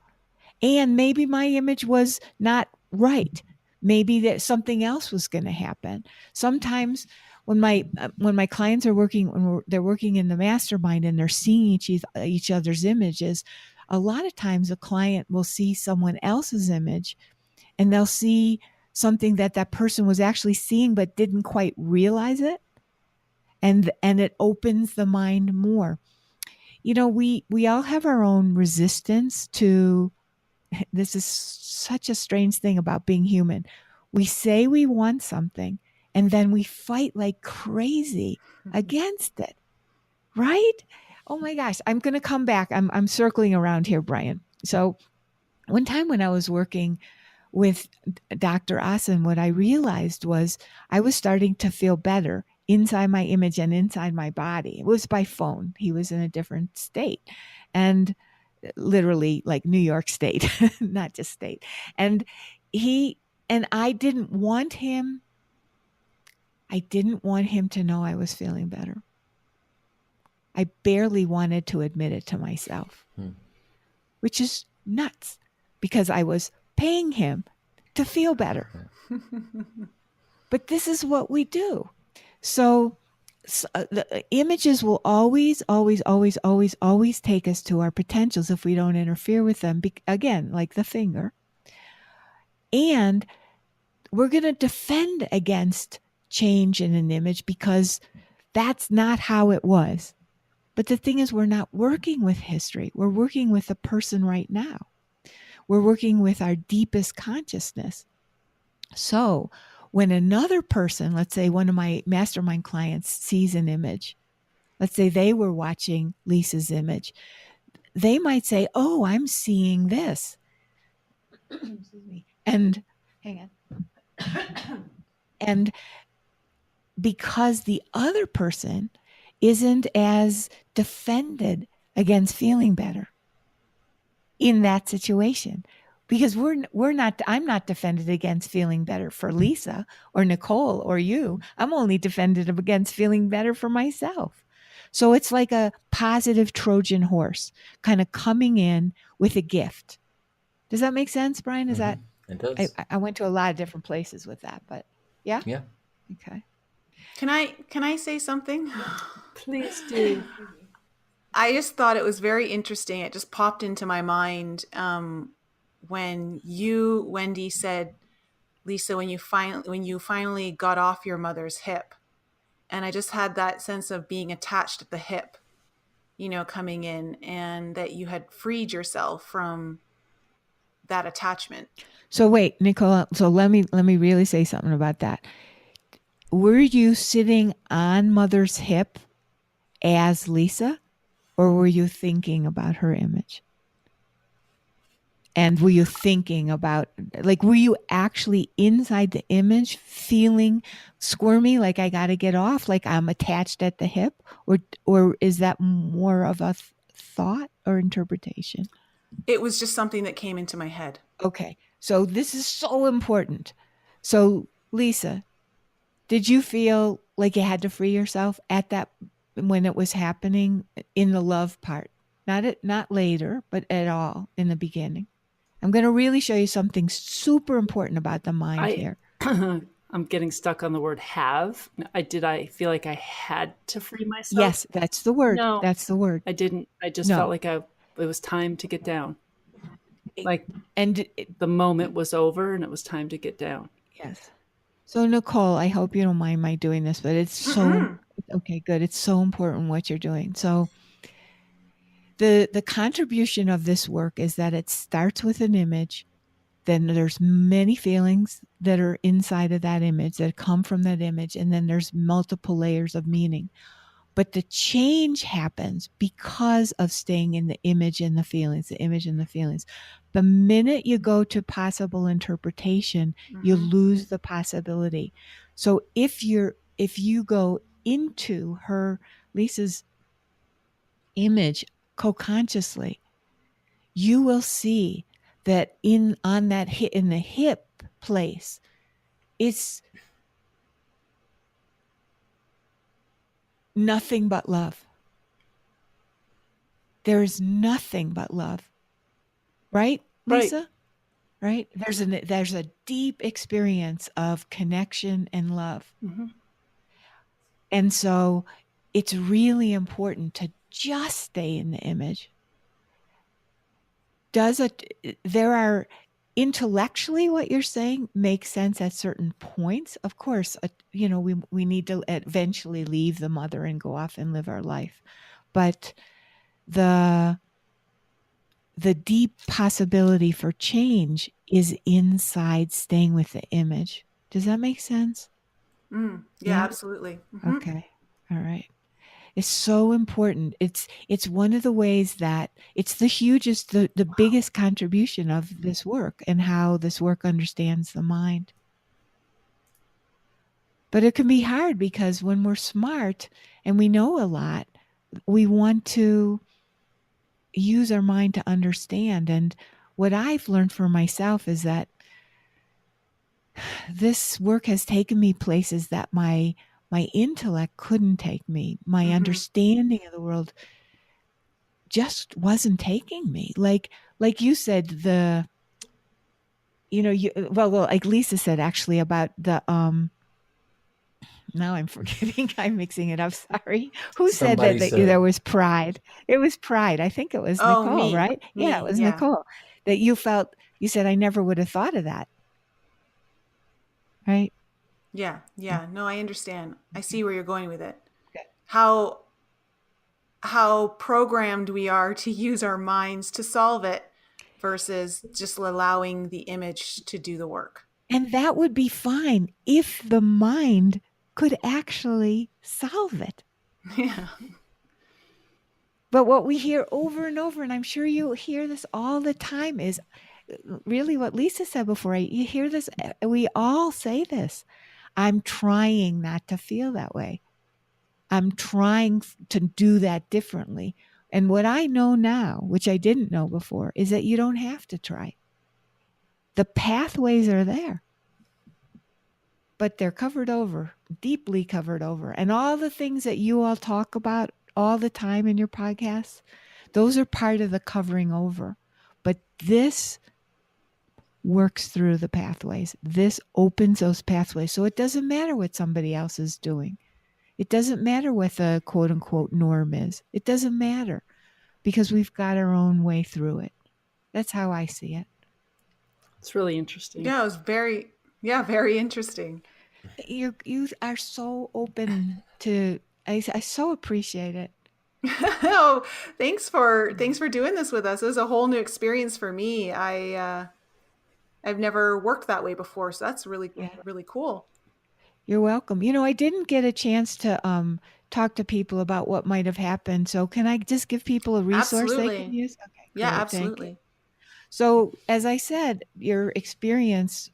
And maybe my image was not right. Maybe that something else was going to happen. Sometimes when my clients are working, when they're working in the mastermind and they're seeing each other's images, a lot of times a client will see someone else's image and they'll see something that person was actually seeing but didn't quite realize it. And it opens the mind more. We all have our own resistance to, this is such a strange thing about being human. We say we want something and then we fight like crazy against it, right? Oh my gosh, I'm going to come back. I'm circling around here, Brian. So one time when I was working with Dr. Asen, what I realized was I was starting to feel better inside my image and inside my body. It was by phone. He was in a different state and literally like New York State, not just state. And I didn't want him to know I was feeling better. I barely wanted to admit it to myself, which is nuts because I was paying him to feel better. But this is what we do. So the images will always take us to our potentials if we don't interfere with them. Again, like the finger. And we're going to defend against change in an image because that's not how it was. But the thing is, we're not working with history. We're working with the person right now. We're working with our deepest consciousness. So when another person, let's say one of my mastermind clients sees an image, let's say they were watching Lisa's image, they might say, oh, I'm seeing this. Excuse me. And hang on. And because the other person isn't as defended against feeling better in that situation. Because I'm not defended against feeling better for Lisa or Nicole or you. I'm only defended against feeling better for myself. So it's like a positive Trojan horse kind of coming in with a gift. Does that make sense, Brian? Is that? It does. I went to a lot of different places with that, but yeah? Yeah. Okay. Can I say something? Please do. I just thought it was very interesting. It just popped into my mind when you, Wendy, said, Lisa, when you finally got off your mother's hip, and I just had that sense of being attached at the hip, coming in, and that you had freed yourself from that attachment. So wait, Nicole. So let me really say something about that. Were you sitting on mother's hip as Lisa, or were you thinking about her image? And were you thinking about, were you actually inside the image feeling squirmy, like I got to get off, like I'm attached at the hip? Or is that more of a thought or interpretation? It was just something that came into my head. Okay. So this is so important. So Lisa, did you feel like you had to free yourself at that when it was happening in the love part? Not later, but at all in the beginning. I'm going to really show you something super important about the mind here. I'm getting stuck on the word have. I feel like I had to free myself? Yes, that's the word. No, That's the word. I didn't. I just No. felt like it was time to get down. Like And the moment was over and it was time to get down. yes. So Nicole, I hope you don't mind my doing this, but it's so okay, good. It's so important what you're doing. So the contribution of this work is that it starts with an image, then there's many feelings that are inside of that image that come from that image, and then there's multiple layers of meaning. But the change happens because of staying in the image and the feelings, the image and the feelings. The minute you go to possible interpretation, you lose the possibility. So if you go into Lisa's image co-consciously, you will see that in the hip place, it's nothing but love. There's nothing but love. Right, Lisa? Right? There's a deep experience of connection and love. And so it's really important to just stay in the image. There are intellectually what you're saying makes sense at certain points. Of course, we need to eventually leave the mother and go off and live our life. But the deep possibility for change is inside staying with the image. Does that make sense? Yeah, absolutely. Okay. All right. It's so important. It's one of the ways that it's the biggest contribution of this work and how this work understands the mind. But it can be hard because when we're smart and we know a lot, we want to use our mind to understand. And what I've learned for myself is that this work has taken me places that my intellect couldn't take me. My understanding of the world just wasn't taking me. Like you said, like Lisa said actually about the now I'm forgetting. I'm mixing it up. Sorry. Who said that there was pride? It was pride. I think it was Nicole, me. right? Me, yeah, it was Nicole. That you said, I never would have thought of that. Right? Yeah. No, I understand. I see where you're going with it. Okay. How programmed we are to use our minds to solve it versus just allowing the image to do the work. And that would be fine if the mind could actually solve it. Yeah. But what we hear over and over, and I'm sure you hear this all the time, is really what Lisa said before. You hear this, we all say this. I'm trying not to feel that way. I'm trying to do that differently. And what I know now, which I didn't know before, is that you don't have to try. The pathways are there. But they're covered over, deeply covered over. And all the things that you all talk about all the time in your podcasts, those are part of the covering over. But this works through the pathways. This opens those pathways. So it doesn't matter what somebody else is doing. It doesn't matter what the quote unquote norm is. It doesn't matter because we've got our own way through it. That's how I see it. It's really interesting. Yeah, it was very interesting. You are so open to, I so appreciate it. Oh, thanks for doing this with us. It was a whole new experience for me. I've never worked that way before, so that's really cool. You're welcome. I didn't get a chance to talk to people about what might have happened. So can I just give people a resource they can use? Okay, yeah, great, absolutely. So as I said, your experience,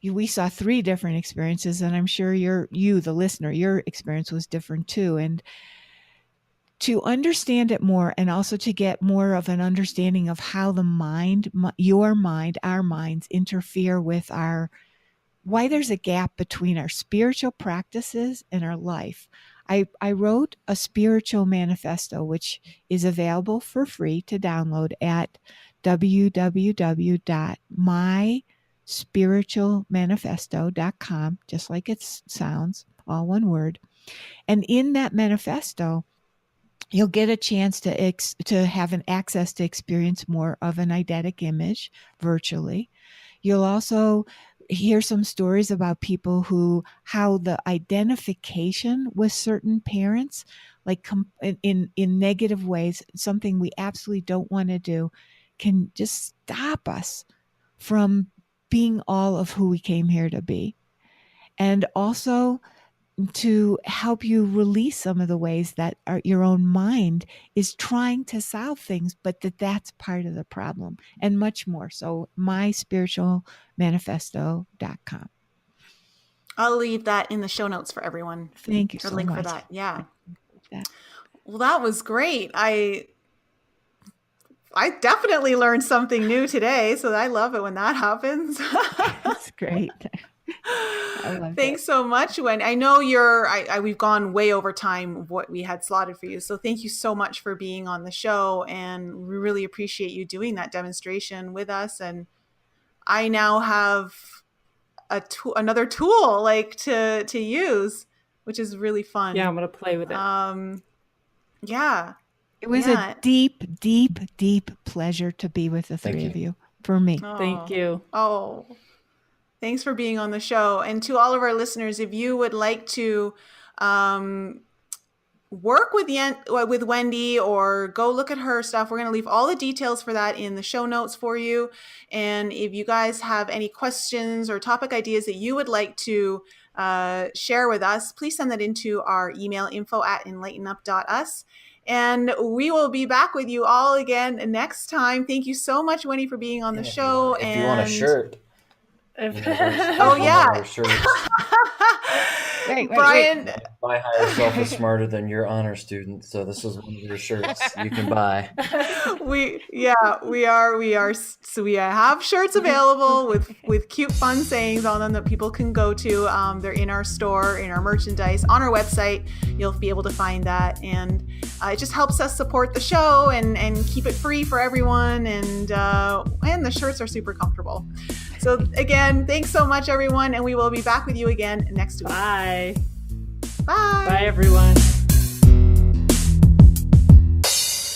we saw 3 different experiences, and I'm sure the listener, your experience was different too. And to understand it more, and also to get more of an understanding of how the mind, your mind, our minds interfere with why there's a gap between our spiritual practices and our life. I wrote a spiritual manifesto, which is available for free to download at www.my spiritualmanifesto.com, just like it sounds, all one word. And in that manifesto, you'll get a chance to have an access to experience more of an eidetic image virtually. You'll also hear some stories about people how the identification with certain parents, like in negative ways, something we absolutely don't want to do, can just stop us from being all of who we came here to be. And also to help you release some of the ways that your own mind is trying to solve things, but that's part of the problem, and much more. So myspiritualmanifesto.com. I'll leave that in the show notes for everyone. Thank you so link much for that. Yeah. That. Well, that was great. I definitely learned something new today, so I love it when that happens. That's great. Thanks so much, Wendy. I know we've gone way over time of what we had slotted for you. So thank you so much for being on the show. And we really appreciate you doing that demonstration with us. And I now have another tool to use, which is really fun. Yeah, I'm going to play with it. Yeah. It was a deep, deep, deep pleasure to be with the three of you. For me. Thank you. Oh, thanks for being on the show. And to all of our listeners, if you would like to work with Wendy or go look at her stuff, we're going to leave all the details for that in the show notes for you. And if you guys have any questions or topic ideas that you would like to share with us, please send that into our email, info@enlightenup.us. And we will be back with you all again next time. Thank you so much, Wendy, for being on the show. If you want a shirt. Oh yeah. Wait, Brian. My higher self is smarter than your honor student, so this is one of your shirts you can buy. We are. So we have shirts available with cute fun sayings on them that people can go to. They're in our store, in our merchandise, on our website. You'll be able to find that, and it just helps us support the show and keep it free for everyone. And the shirts are super comfortable. So again, thanks so much, everyone, and we will be back with you again next week. Bye. Bye. Bye, everyone.